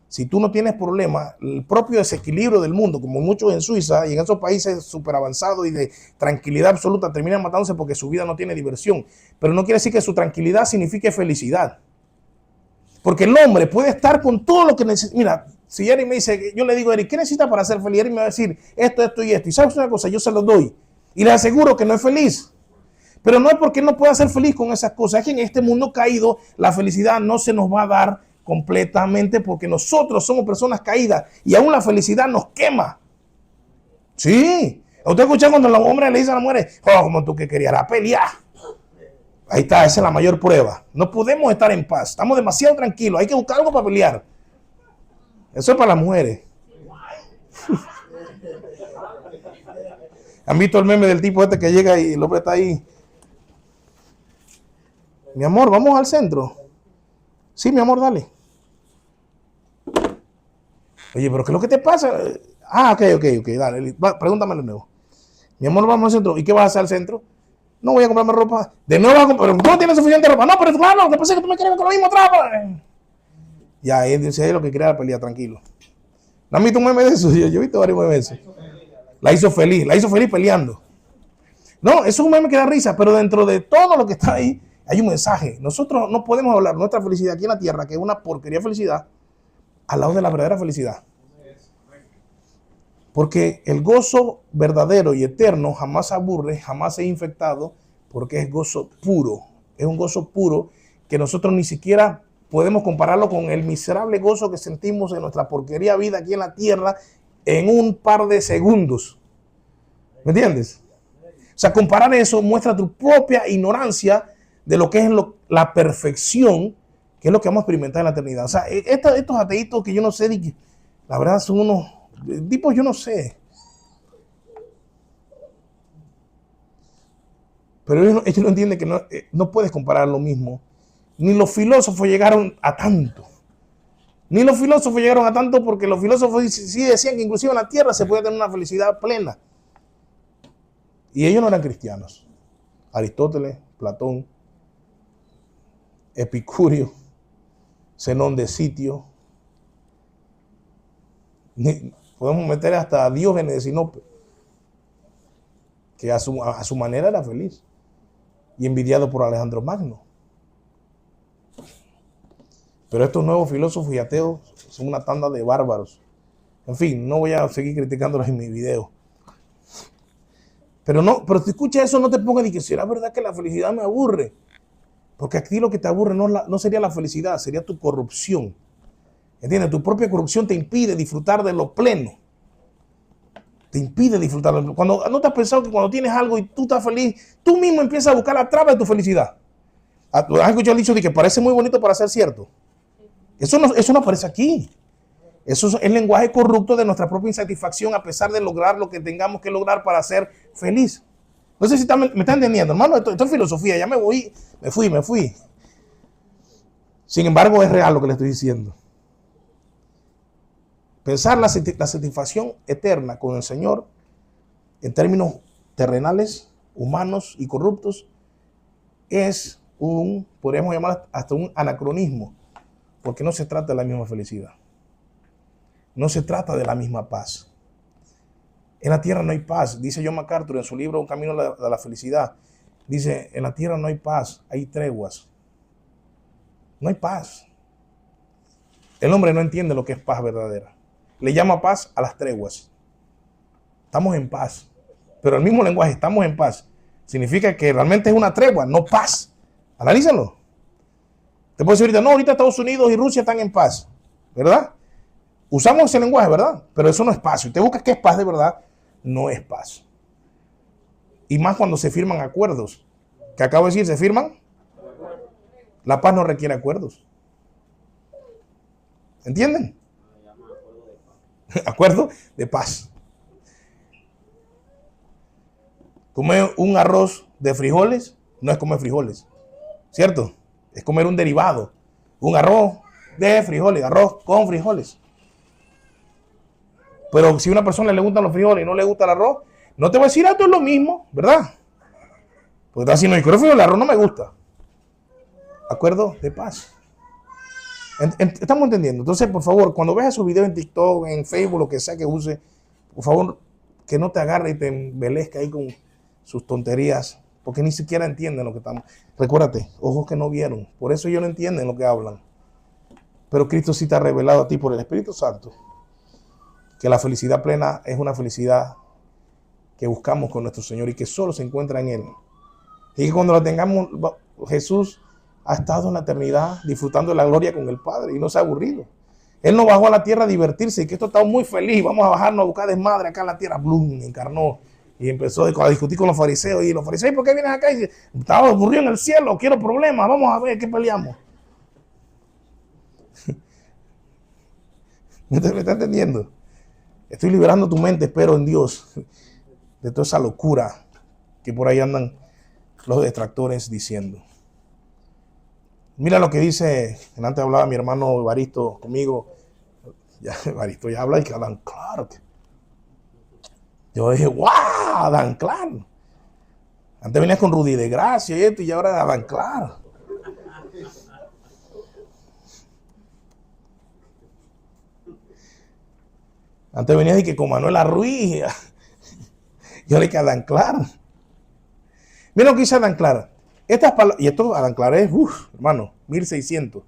si tú no tienes problema, el propio desequilibrio del mundo, como muchos en Suiza y en esos países súper avanzados y de tranquilidad absoluta, terminan matándose porque su vida no tiene diversión. Pero no quiere decir que su tranquilidad signifique felicidad. Porque el hombre puede estar con todo lo que necesita. Mira, si Eric me dice, yo le digo, Eric, ¿qué necesita para ser feliz? Eric me va a decir esto, esto y esto. Y sabes una cosa, yo se lo doy. Y le aseguro que no es feliz. Pero no es porque no pueda ser feliz con esas cosas. Es que en este mundo caído, la felicidad no se nos va a dar completamente porque nosotros somos personas caídas y aún la felicidad nos quema. Sí. ¿Usted escucha cuando los hombres le dicen a la mujer, oh, como tú que querías pelear? Ahí está, esa es la mayor prueba. No podemos estar en paz. Estamos demasiado tranquilos. Hay que buscar algo para pelear. Eso es para las mujeres. ¿Han visto el meme del tipo este que llega y el hombre está ahí? Mi amor, vamos al centro. Sí, mi amor, dale. Oye, pero ¿qué es lo que te pasa? Ah, ok, dale. Pregúntame de nuevo. Mi amor, vamos al centro. ¿Y qué vas a hacer al centro? No voy a comprarme ropa. De nuevo vas a comprar. No tienes suficiente ropa. No, pero claro, lo que pasa es que tú me quieres ver con lo mismo trapo. Ya, él dice lo que quería la pelea, tranquilo. ¿No han visto un meme de eso? Yo he visto varios memes de eso. La hizo feliz peleando. No, eso es un meme que da risa, pero dentro de todo lo que está ahí, hay un mensaje. Nosotros no podemos hablar nuestra felicidad aquí en la tierra, que es una porquería de felicidad, al lado de la verdadera felicidad. Porque el gozo verdadero y eterno jamás aburre, jamás es infectado porque es gozo puro. Es un gozo puro que nosotros ni siquiera podemos compararlo con el miserable gozo que sentimos en nuestra porquería vida aquí en la tierra en un par de segundos. ¿Me entiendes? O sea, comparar eso muestra tu propia ignorancia de lo que es la perfección, que es lo que vamos a experimentar en la eternidad. O sea, estos ateitos que yo no sé, la verdad son unos tipos, yo no sé. Pero ellos no entienden que no puedes comparar lo mismo. Ni los filósofos llegaron a tanto. Ni los filósofos llegaron a tanto porque los filósofos sí decían que inclusive en la tierra se puede tener una felicidad plena. Y ellos no eran cristianos. Aristóteles, Platón, Epicurio, Zenón de Sitio. Podemos meter hasta a Diógenes de Sinope, que a su manera era feliz y envidiado por Alejandro Magno. Pero estos nuevos filósofos y ateos son una tanda de bárbaros. En fin, no voy a seguir criticándolos en mi video. Pero si escuchas eso, no te pongas de que será verdad que la felicidad me aburre. Porque aquí lo que te aburre no sería la felicidad, sería tu corrupción. ¿Entiendes? Tu propia corrupción te impide disfrutar de lo pleno. Te impide disfrutar de lo pleno. ¿No te has pensado que cuando tienes algo y tú estás feliz, tú mismo empiezas a buscar la traba de tu felicidad? ¿Has escuchado el dicho de que parece muy bonito para ser cierto? Eso no aparece aquí. Eso es el lenguaje corrupto de nuestra propia insatisfacción a pesar de lograr lo que tengamos que lograr para ser feliz. No sé si me están entendiendo, hermano. Esto es filosofía. Ya me fui. Sin embargo, es real lo que le estoy diciendo. Pensar la satisfacción eterna con el Señor en términos terrenales, humanos y corruptos es podríamos llamar hasta un anacronismo, porque no se trata de la misma felicidad. No se trata de la misma paz. En la tierra no hay paz. Dice John MacArthur en su libro Un camino a la felicidad. Dice, en la tierra no hay paz, hay treguas. No hay paz. El hombre no entiende lo que es paz verdadera. Le llama paz a las treguas. Estamos en paz. Pero el mismo lenguaje, estamos en paz, significa que realmente es una tregua, no paz. Analízalo. Te puedo decir ahorita, no, ahorita Estados Unidos y Rusia están en paz, ¿verdad? Usamos ese lenguaje, ¿verdad? Pero eso no es paz. Si usted busca qué es paz de verdad, no es paz. Y más cuando se firman acuerdos. ¿Qué acabo de decir? ¿Se firman? La paz no requiere acuerdos. ¿Entienden? Acuerdo de paz. Comer un arroz de frijoles no es comer frijoles, ¿cierto? Es comer un derivado. Un arroz de frijoles, arroz con frijoles. Pero si a una persona le gustan los frijoles y no le gusta el arroz, no te voy a decir, esto es lo mismo, ¿verdad? Porque está diciendo, yo quiero frijoles, el arroz no me gusta. Acuerdo de paz. Estamos entendiendo. Entonces, por favor, cuando veas esos videos en TikTok, en Facebook, lo que sea que use, por favor, que no te agarre y te embelezca ahí con sus tonterías, porque ni siquiera entienden lo que estamos. Recuérdate, ojos que no vieron, por eso ellos no entienden lo que hablan. Pero Cristo sí te ha revelado a ti por el Espíritu Santo que la felicidad plena es una felicidad que buscamos con nuestro Señor y que solo se encuentra en Él. Y que cuando la tengamos, Jesús ha estado en la eternidad disfrutando de la gloria con el Padre y no se ha aburrido. Él no bajó a la tierra a divertirse y que esto está muy feliz, vamos a bajarnos a buscar desmadre acá en la tierra. Blum, encarnó y empezó a discutir con los fariseos. Y los fariseos, ¿por qué vienes acá? Y dice, estaba aburrido en el cielo, quiero problemas, vamos a ver qué peleamos. ¿Me está entendiendo? Estoy liberando tu mente, espero en Dios, de toda esa locura que por ahí andan los detractores diciendo. Mira lo que dice, antes hablaba mi hermano Evaristo conmigo, ya Evaristo ya habla y que hablan claro. Yo dije, wow, Dan claro. Antes venías con Rudy de Gracia y esto, y ahora Dan claro. Antes venías y que con Manuela Ruiz. Yo le dije a Dan claro. Mira lo que dice Dan Clara. Estas palabras, y esto Dan Clara es, hermano, 1600.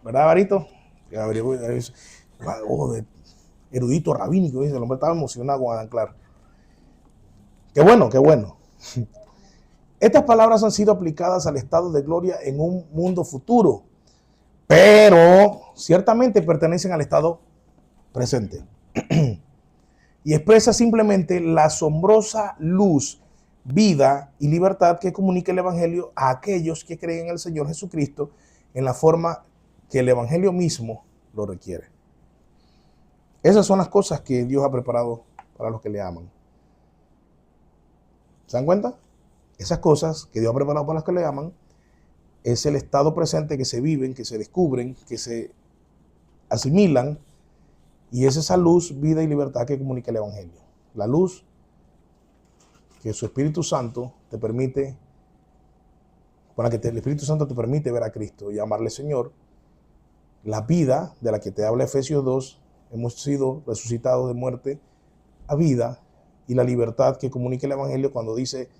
¿Verdad, Barito? De erudito rabínico, dice, el hombre estaba emocionado con Dan Clara. Qué bueno, qué bueno. Estas palabras han sido aplicadas al estado de gloria en un mundo futuro, pero ciertamente pertenecen al estado presente. Y expresa simplemente la asombrosa luz, vida y libertad que comunica el Evangelio a aquellos que creen en el Señor Jesucristo en la forma que el Evangelio mismo lo requiere. Esas son las cosas que Dios ha preparado para los que le aman. ¿Se dan cuenta? Esas cosas que Dios ha preparado para los que le aman es el estado presente que se viven, que se descubren, que se asimilan, y es esa luz, vida y libertad que comunica el Evangelio. La luz que su Espíritu Santo te permite, con la que el Espíritu Santo te permite ver a Cristo y amarle Señor. La vida de la que te habla Efesios 2, hemos sido resucitados de muerte a vida, y la libertad que comunica el Evangelio cuando dice,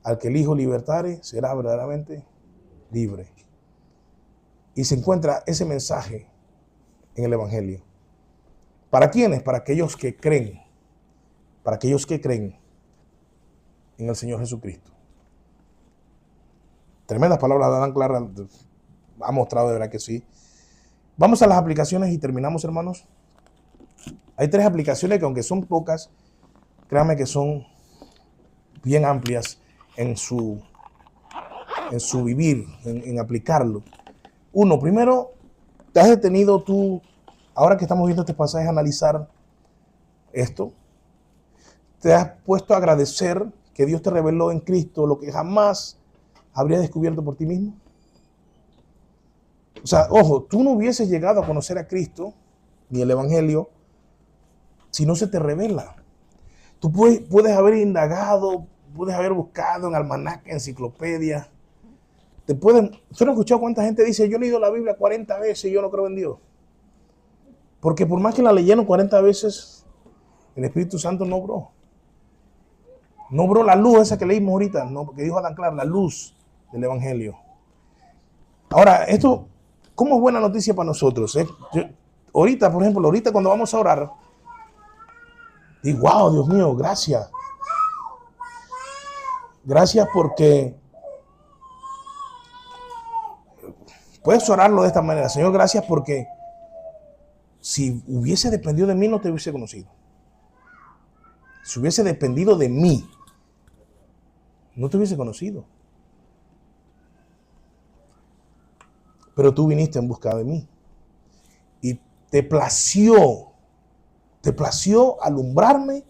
al que el Hijo libertare será verdaderamente libre. Y se encuentra ese mensaje en el Evangelio. ¿Para quiénes? Para aquellos que creen. Para aquellos que creen en el Señor Jesucristo. Tremendas palabras de Adán Clara. Ha mostrado de verdad que sí. Vamos a las aplicaciones y terminamos, hermanos. Hay 3 aplicaciones que, aunque son pocas, créanme que son bien amplias en su vivir, en aplicarlo. Uno, primero, ¿te has detenido tú, ahora que estamos viendo este pasaje, a analizar esto? ¿Te has puesto a agradecer que Dios te reveló en Cristo lo que jamás habrías descubierto por ti mismo? O sea, ojo, tú no hubieses llegado a conocer a Cristo ni el Evangelio si no se te revela. Tú puedes haber indagado, puedes haber buscado en almanaque, enciclopedia. Yo no he escuchado cuánta gente dice, yo he leído la Biblia 40 veces y yo no creo en Dios. Porque por más que la leyeron 40 veces, el Espíritu Santo no obró. No obró la luz esa que leímos ahorita, no, porque dijo Adán Clar, la luz del Evangelio. Ahora, esto, ¿cómo es buena noticia para nosotros? Ahorita, por ejemplo, ahorita cuando vamos a orar, digo, wow, Dios mío, gracias. Gracias porque puedes orarlo de esta manera. Señor, gracias porque si hubiese dependido de mí, no te hubiese conocido. Si hubiese dependido de mí, no te hubiese conocido. Pero tú viniste en busca de mí. Y te plació alumbrarme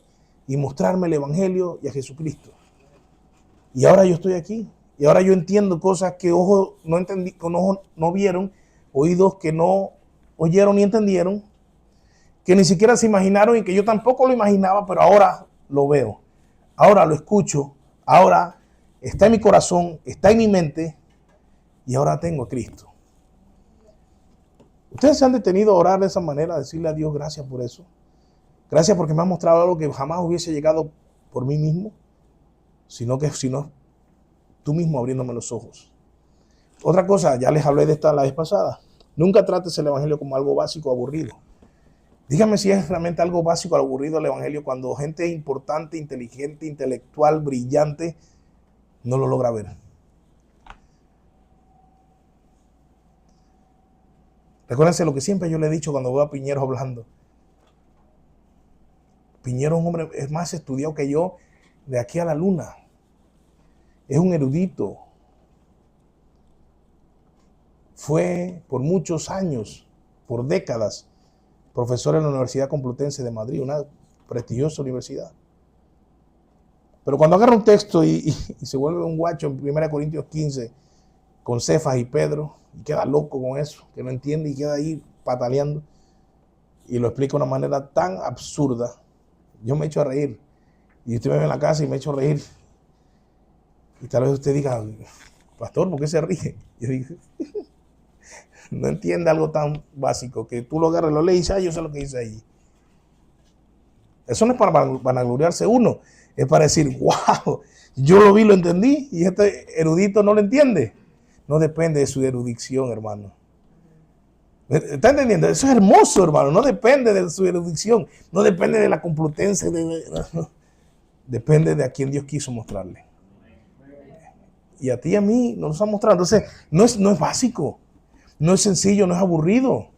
y mostrarme el Evangelio y a Jesucristo. Y ahora yo estoy aquí. Y ahora yo entiendo cosas que ojos no entendí, con ojos no vieron, oídos que no oyeron ni entendieron, que ni siquiera se imaginaron y que yo tampoco lo imaginaba, pero ahora lo veo. Ahora lo escucho. Ahora está en mi corazón, está en mi mente y ahora tengo a Cristo. ¿Ustedes se han detenido a orar de esa manera, a decirle a Dios gracias por eso? Gracias porque me has mostrado algo que jamás hubiese llegado por mí mismo, sino tú mismo abriéndome los ojos. Otra cosa, ya les hablé de esta la vez pasada. Nunca trates el Evangelio como algo básico o aburrido. Dígame si es realmente algo básico o aburrido el Evangelio cuando gente importante, inteligente, intelectual, brillante, no lo logra ver. Recuérdense lo que siempre yo le he dicho cuando veo a Piñero hablando. Piñero es un hombre, es más estudiado que yo de aquí a la luna. Es un erudito. Fue por muchos años, por décadas, profesor en la Universidad Complutense de Madrid, una prestigiosa universidad. Pero cuando agarra un texto y se vuelve un guacho en 1 Corintios 15 con Cefas y Pedro, y queda loco con eso, que no entiende y queda ahí pataleando, y lo explica de una manera tan absurda, yo me echo a reír. Y usted me ve en la casa y me echo a reír. Y tal vez usted diga, pastor, ¿por qué se ríe? Yo digo, no entiende algo tan básico que tú lo agarras, lo lees y dices, yo sé lo que dice ahí. Eso no es para vanagloriarse uno, es para decir, wow, yo lo vi, lo entendí y este erudito no lo entiende. No depende de su erudición, hermano. ¿Está entendiendo? Eso es hermoso, hermano. No depende de su erudición, no depende de la Complutense, depende de a quien Dios quiso mostrarle. Y a ti y a mí nos ha mostrado. Entonces, no es básico, no es sencillo, no es aburrido.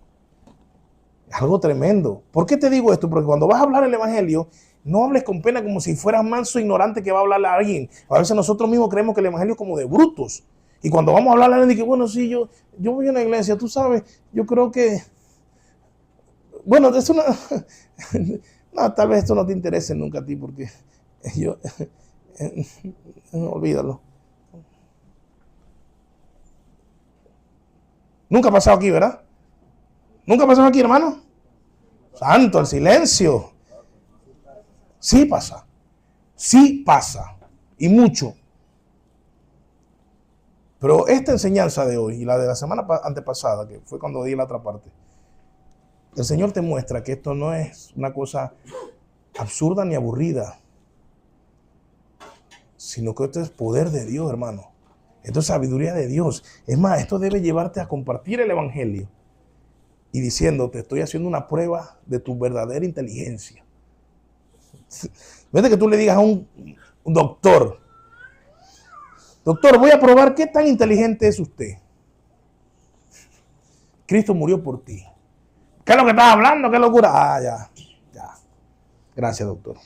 Es algo tremendo. ¿Por qué te digo esto? Porque cuando vas a hablar el evangelio, no hables con pena como si fueras manso ignorante que va a hablarle a alguien. A veces nosotros mismos creemos que el evangelio es como de brutos. Y cuando vamos a hablarle a alguien, que bueno, sí, yo voy a una iglesia, tú sabes, yo creo que, bueno, eso no, no, tal vez esto no te interese nunca a ti, porque yo, olvídalo. Nunca ha pasado aquí, ¿verdad? Nunca ha pasado aquí, hermano. Santo, el silencio. Sí pasa. Sí pasa. Y mucho. Pero esta enseñanza de hoy y la de la semana antepasada, que fue cuando di la otra parte, el Señor te muestra que esto no es una cosa absurda ni aburrida, sino que esto es poder de Dios, hermano. Esto es sabiduría de Dios. Es más, esto debe llevarte a compartir el evangelio y diciendo, te estoy haciendo una prueba de tu verdadera inteligencia. Vete que tú le digas a un doctor, doctor, voy a probar qué tan inteligente es usted. Cristo murió por ti. ¿Qué es lo que estás hablando? ¿Qué locura? Ah, ya. Gracias, doctor.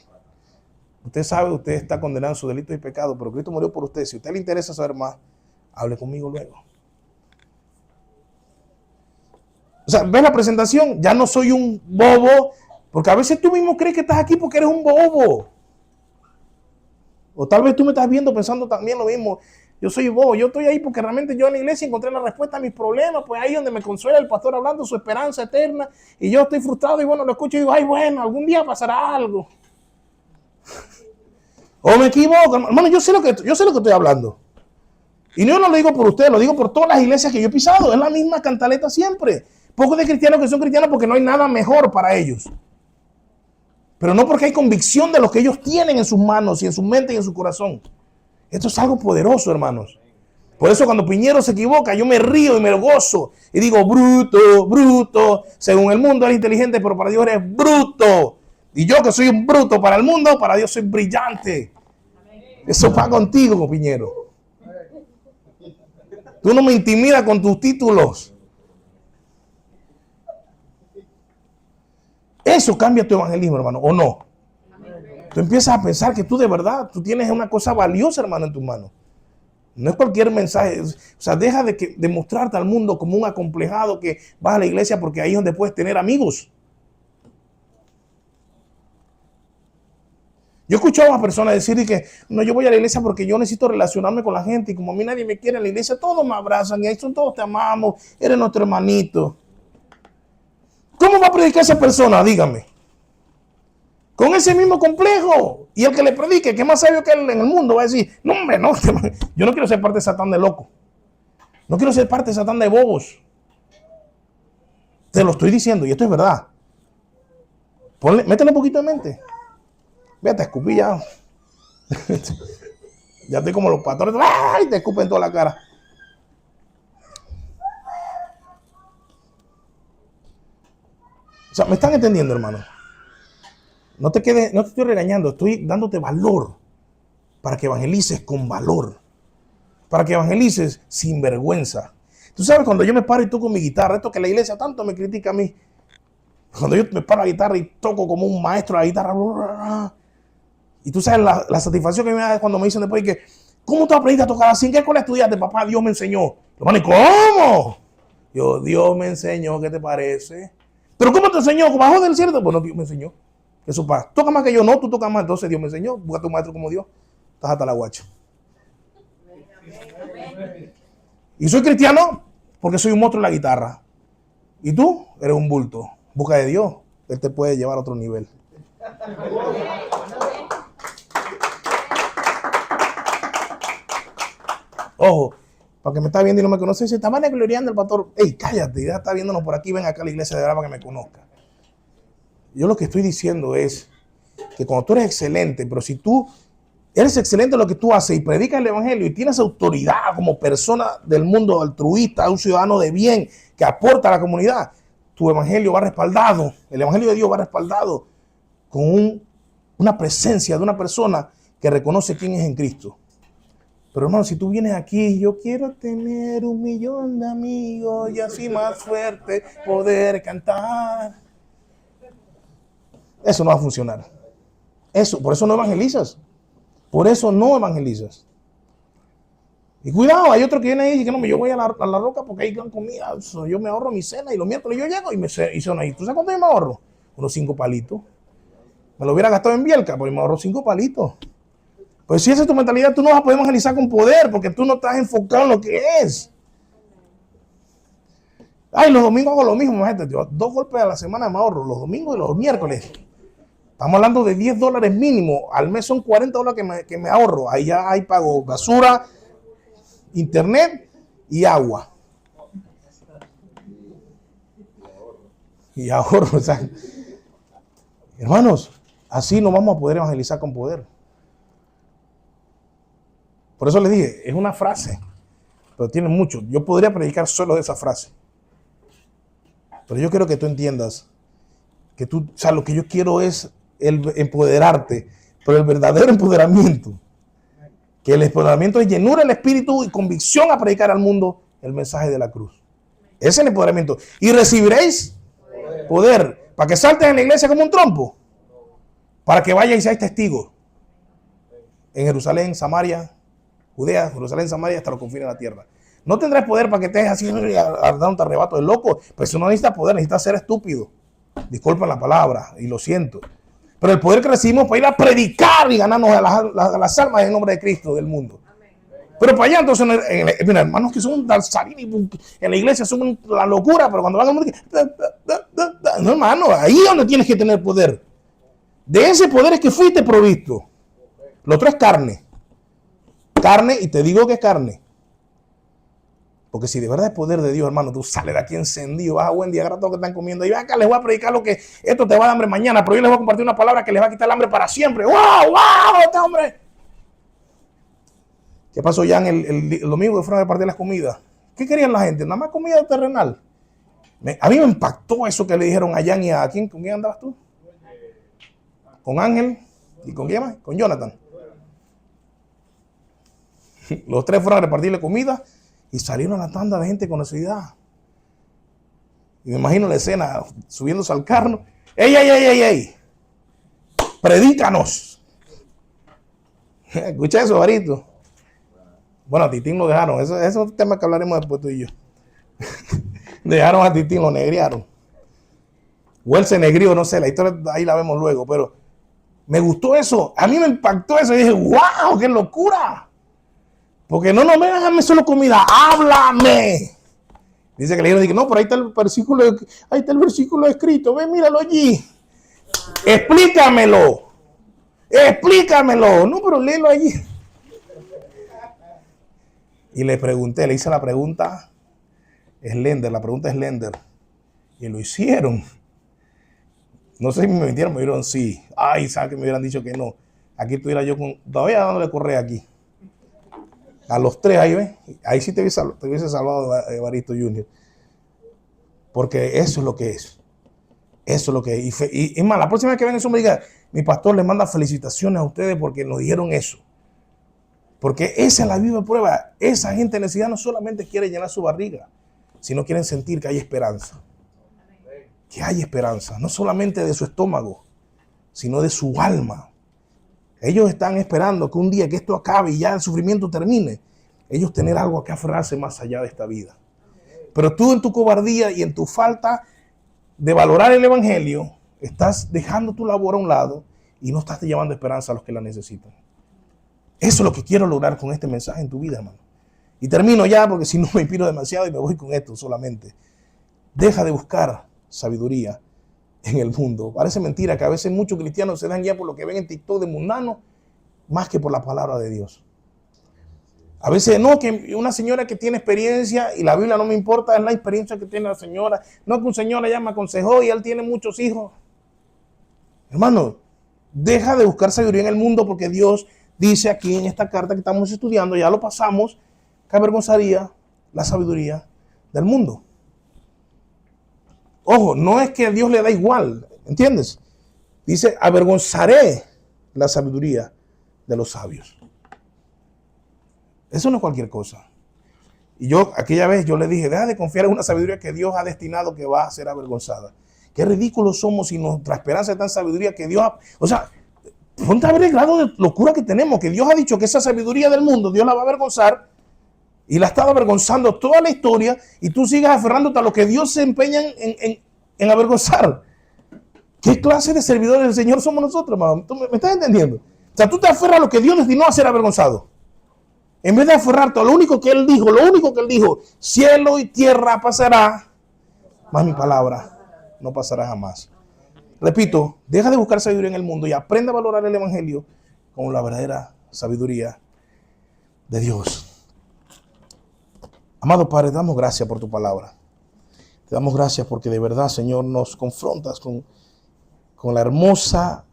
Usted sabe, usted está condenado en sus delitos y pecados, pero Cristo murió por usted. Si a usted le interesa saber más, hable conmigo luego. O sea, ¿ves la presentación? Ya no soy un bobo, porque a veces tú mismo crees que estás aquí porque eres un bobo. O tal vez tú me estás viendo pensando también lo mismo. Yo soy bobo, yo estoy ahí porque realmente yo en la iglesia encontré la respuesta a mis problemas, pues ahí donde me consuela el pastor hablando su esperanza eterna, y yo estoy frustrado y bueno, lo escucho y digo, ay bueno, algún día pasará algo. O me equivoco, hermano, yo sé lo que estoy hablando. Y no lo digo por ustedes, lo digo por todas las iglesias que yo he pisado, es la misma cantaleta siempre. Pocos de cristianos que son cristianos porque no hay nada mejor para ellos. Pero no porque hay convicción de lo que ellos tienen en sus manos y en su mente y en su corazón. Esto es algo poderoso, hermanos. Por eso cuando Piñero se equivoca, yo me río y me gozo. Y digo, bruto. Según el mundo eres inteligente, pero para Dios eres bruto. Y yo que soy un bruto para el mundo, para Dios soy brillante. Eso va contigo, Piñero. Tú no me intimidas con tus títulos. Eso cambia tu evangelismo, hermano, ¿o no? Tú empiezas a pensar que tú de verdad, tú tienes una cosa valiosa, hermano, en tus manos. No es cualquier mensaje. O sea, deja de mostrarte al mundo como un acomplejado que vas a la iglesia porque ahí es donde puedes tener amigos. Yo he escuchado a personas decir que no, yo voy a la iglesia porque yo necesito relacionarme con la gente y como a mí nadie me quiere en la iglesia, todos me abrazan y ahí son todos te amamos, eres nuestro hermanito. ¿Cómo va a predicar esa persona? Dígame. Con ese mismo complejo. Y el que le predique, que es más sabio que él en el mundo, va a decir, no hombre, no, yo no quiero ser parte de Satán de loco. No quiero ser parte de Satán de bobos. Te lo estoy diciendo y esto es verdad. Métele un poquito de mente. Véate, escupí ya. Ya estoy como los pastores. ¡Ay! Te escupen toda la cara. O sea, ¿me están entendiendo, hermano? No te estoy regañando, estoy dándote valor para que evangelices con valor. Para que evangelices sin vergüenza. Tú sabes, cuando yo me paro y toco mi guitarra, esto que la iglesia tanto me critica a mí. Cuando yo me paro la guitarra y toco como un maestro la guitarra. Y tú sabes la satisfacción que me da cuando me dicen después que, ¿cómo tú aprendiste a tocar así? ¿En qué escuela estudiaste? Papá, Dios me enseñó. Hermano, ¿y cómo? Yo, Dios me enseñó, ¿qué te parece? ¿Pero cómo te enseñó? ¿Bajó del cielo? Bueno, Dios me enseñó. Eso pasa. Toca más que yo, no, tú tocas más. Entonces Dios me enseñó. Busca a tu maestro como Dios. Estás hasta la guacha. Y soy cristiano porque soy un monstruo en la guitarra. Y tú eres un bulto. Busca de Dios. Él te puede llevar a otro nivel. Ojo, para que me está viendo y no me conoce, se está vanagloriando el pastor. Ey, cállate, ya está viéndonos por aquí, ven acá a la iglesia de verdad para que me conozca. Yo lo que estoy diciendo es que cuando tú eres excelente, pero si tú eres excelente en lo que tú haces y predicas el evangelio y tienes autoridad como persona del mundo altruista, un ciudadano de bien que aporta a la comunidad, tu evangelio va respaldado, el evangelio de Dios va respaldado con una presencia de una persona que reconoce quién es en Cristo. Pero hermano, si tú vienes aquí, yo quiero tener 1.000.000 de amigos y así más fuerte poder cantar. Eso no va a funcionar. Por eso no evangelizas. Por eso no evangelizas. Y cuidado, hay otro que viene ahí y dice, no, yo voy a la roca porque ahí dan comida. Yo me ahorro mi cena y los miércoles yo llego y son ahí. ¿Tú sabes cuánto yo me ahorro? Unos 5 palitos. Me lo hubiera gastado en Bielka, pero me ahorro 5 palitos. Pues si esa es tu mentalidad, tú no vas a poder evangelizar con poder porque tú no estás enfocado en lo que es. Ay, los domingos hago lo mismo, gente. Yo 2 golpes a la semana me ahorro, los domingos y los miércoles. Estamos hablando de $10 mínimo. Al mes son $40 que me ahorro. Ahí ya hay pago basura, internet y agua. Y ahorro. O sea, hermanos, así no vamos a poder evangelizar con poder. Por eso les dije, es una frase, pero tiene mucho. Yo podría predicar solo de esa frase. Pero yo quiero que tú entiendas que lo que yo quiero es el empoderarte, pero el verdadero empoderamiento, que el empoderamiento es llenura del espíritu y convicción a predicar al mundo el mensaje de la cruz. Ese es el empoderamiento. Y recibiréis poder para que saltes en la iglesia como un trompo, para que vayas y seáis testigos en Jerusalén, Samaria, Judea, Jerusalén, Samaria, hasta los confines de la tierra. No tendrás poder para que estés así dando un arrebato de loco, pero eso no necesita poder, necesita ser estúpido. Disculpen la palabra y lo siento. Pero el poder que recibimos para ir a predicar y ganarnos a las almas en nombre de Cristo del mundo. Pero para allá entonces, mira, hermanos que son danzarines en la iglesia son la locura, pero cuando van al mundo, no, hermano, ahí es donde tienes que tener poder. De ese poder es que fuiste provisto. Lo otro es carne. Carne, y te digo que es carne. Porque si de verdad es poder de Dios, hermano, tú sales de aquí encendido, vas a buen día, grato que están comiendo, y acá les voy a predicar lo que esto te va a dar hambre mañana, pero yo les voy a compartir una palabra que les va a quitar el hambre para siempre. ¡Wow! ¡Wow! ¡Este hombre! ¿Qué pasó ya en el domingo que fueron a repartir las comidas? ¿Qué querían la gente? Nada más comida terrenal. A mí me impactó eso que le dijeron a Jan y a quién. ¿Con quién andabas tú? Con Ángel. ¿Y con quién más? Con Jonathan. Los 3 fueron a repartirle comida y salieron a la tanda de gente con necesidad. Y me imagino la escena, subiéndose al carro. ¡Ey, ey, ey, ey, ey! ¡Predícanos! Escucha eso, Barito. Bueno, a Titín lo dejaron. Eso es un tema que hablaremos después tú y yo. Dejaron a Titín, lo negriaron. O él se negrió, no sé, la historia ahí la vemos luego, pero me gustó eso. A mí me impactó eso y dije, ¡wow! ¡Qué locura! Porque no me hagan solo comida, háblame. Dice que le dijeron, no, pero ahí está el versículo escrito, ve, míralo allí. Explícamelo. No, pero léelo allí. Y le hice la pregunta Slender, y lo hicieron. No sé si me mintieron, me dijeron sí. Ay, ¿sabes que me hubieran dicho que no? Aquí estuviera yo todavía dándole correa aquí. A los 3 ahí, ¿ves? Ahí sí te hubiese salvado Evaristo Junior. Porque eso es lo que es. Eso es lo que es. Y más, la próxima vez que venga eso me diga, mi pastor le manda felicitaciones a ustedes porque nos dijeron eso. Porque esa es la viva prueba. Esa gente en necesidad no solamente quiere llenar su barriga, sino quieren sentir que hay esperanza. Que hay esperanza. No solamente de su estómago, sino de su alma. Ellos están esperando que un día que esto acabe y ya el sufrimiento termine, ellos tener algo a que aferrarse más allá de esta vida. Pero tú en tu cobardía y en tu falta de valorar el evangelio, estás dejando tu labor a un lado y no estás llevando esperanza a los que la necesitan. Eso es lo que quiero lograr con este mensaje en tu vida, hermano. Y termino ya porque si no me inspiro demasiado y me voy con esto solamente. Deja de buscar sabiduría en el mundo. Parece mentira que a veces muchos cristianos se dan ya por lo que ven en TikTok de mundano más que por la palabra de Dios. A veces no, que una señora que tiene experiencia y la Biblia no me importa, es la experiencia que tiene la señora. No, que un señor ella me aconsejó y él tiene muchos hijos. Hermano, deja de buscar sabiduría en el mundo porque Dios dice aquí en esta carta que estamos estudiando, ya lo pasamos, que avergonzaría la sabiduría del mundo. Ojo, no es que a Dios le da igual, ¿entiendes? Dice, avergonzaré la sabiduría de los sabios. Eso no es cualquier cosa. Y yo, aquella vez, yo le dije, deja de confiar en una sabiduría que Dios ha destinado que va a ser avergonzada. Qué ridículos somos si nuestra esperanza está en sabiduría que Dios ha... O sea, ponte a ver el grado de locura que tenemos, que Dios ha dicho que esa sabiduría del mundo, Dios la va a avergonzar, y la ha estado avergonzando toda la historia, y tú sigas aferrándote a lo que Dios se empeña en avergonzar. ¿Qué clase de servidores del Señor somos nosotros, hermano? ¿Tú me estás entendiendo? O sea, tú te aferras a lo que Dios destinó a ser avergonzado. En vez de aferrarte a lo único que Él dijo, cielo y tierra pasará, más mi palabra no pasará jamás. Repito, deja de buscar sabiduría en el mundo y aprende a valorar el Evangelio como la verdadera sabiduría de Dios. Amado Padre, te damos gracias por tu palabra. Te damos gracias porque de verdad, Señor, nos confrontas con la hermosa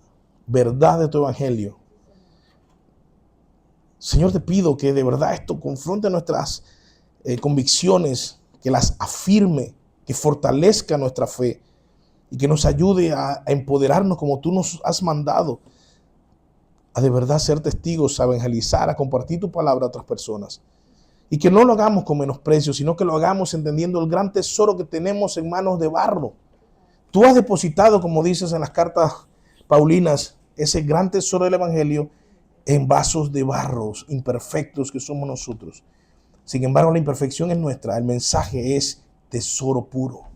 verdad de tu Evangelio. Señor, te pido que de verdad esto confronte nuestras convicciones, que las afirme, que fortalezca nuestra fe y que nos ayude a empoderarnos como tú nos has mandado, a de verdad ser testigos, a evangelizar, a compartir tu palabra a otras personas. Y que no lo hagamos con menosprecio, sino que lo hagamos entendiendo el gran tesoro que tenemos en manos de barro. Tú has depositado, como dices en las cartas paulinas, ese gran tesoro del Evangelio en vasos de barros imperfectos que somos nosotros. Sin embargo, la imperfección es nuestra. El mensaje es tesoro puro.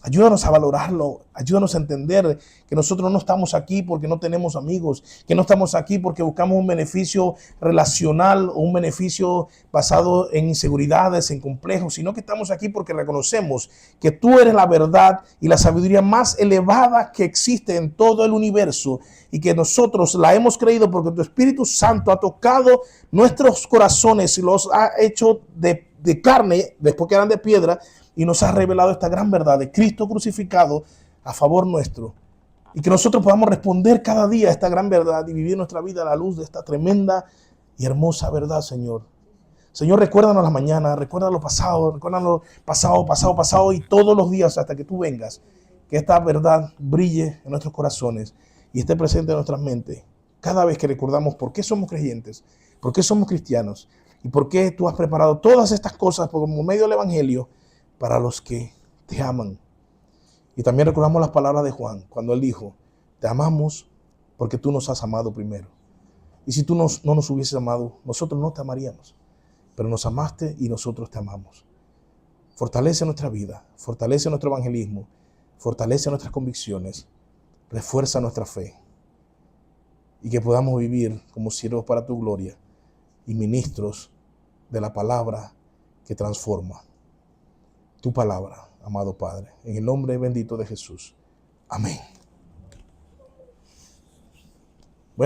Ayúdanos a valorarlo, ayúdanos a entender que nosotros no estamos aquí porque no tenemos amigos, que no estamos aquí porque buscamos un beneficio relacional o un beneficio basado en inseguridades, en complejos, sino que estamos aquí porque reconocemos que tú eres la verdad y la sabiduría más elevada que existe en todo el universo y que nosotros la hemos creído porque tu Espíritu Santo ha tocado nuestros corazones y los ha hecho de carne después que eran de piedra, y nos ha revelado esta gran verdad de Cristo crucificado a favor nuestro. Y que nosotros podamos responder cada día a esta gran verdad y vivir nuestra vida a la luz de esta tremenda y hermosa verdad, Señor. Señor, recuérdanos la mañana, recuérdanos lo pasado y todos los días hasta que tú vengas. Que esta verdad brille en nuestros corazones y esté presente en nuestras mentes. Cada vez que recordamos por qué somos creyentes, por qué somos cristianos y por qué tú has preparado todas estas cosas como medio del Evangelio para los que te aman. Y también recordamos las palabras de Juan, cuando él dijo, te amamos porque tú nos has amado primero. Y si tú no nos hubieses amado, nosotros no te amaríamos. Pero nos amaste y nosotros te amamos. Fortalece nuestra vida, fortalece nuestro evangelismo, fortalece nuestras convicciones, refuerza nuestra fe. Y que podamos vivir como siervos para tu gloria y ministros de la palabra que transforma. Tu palabra, amado Padre, en el nombre bendito de Jesús. Amén.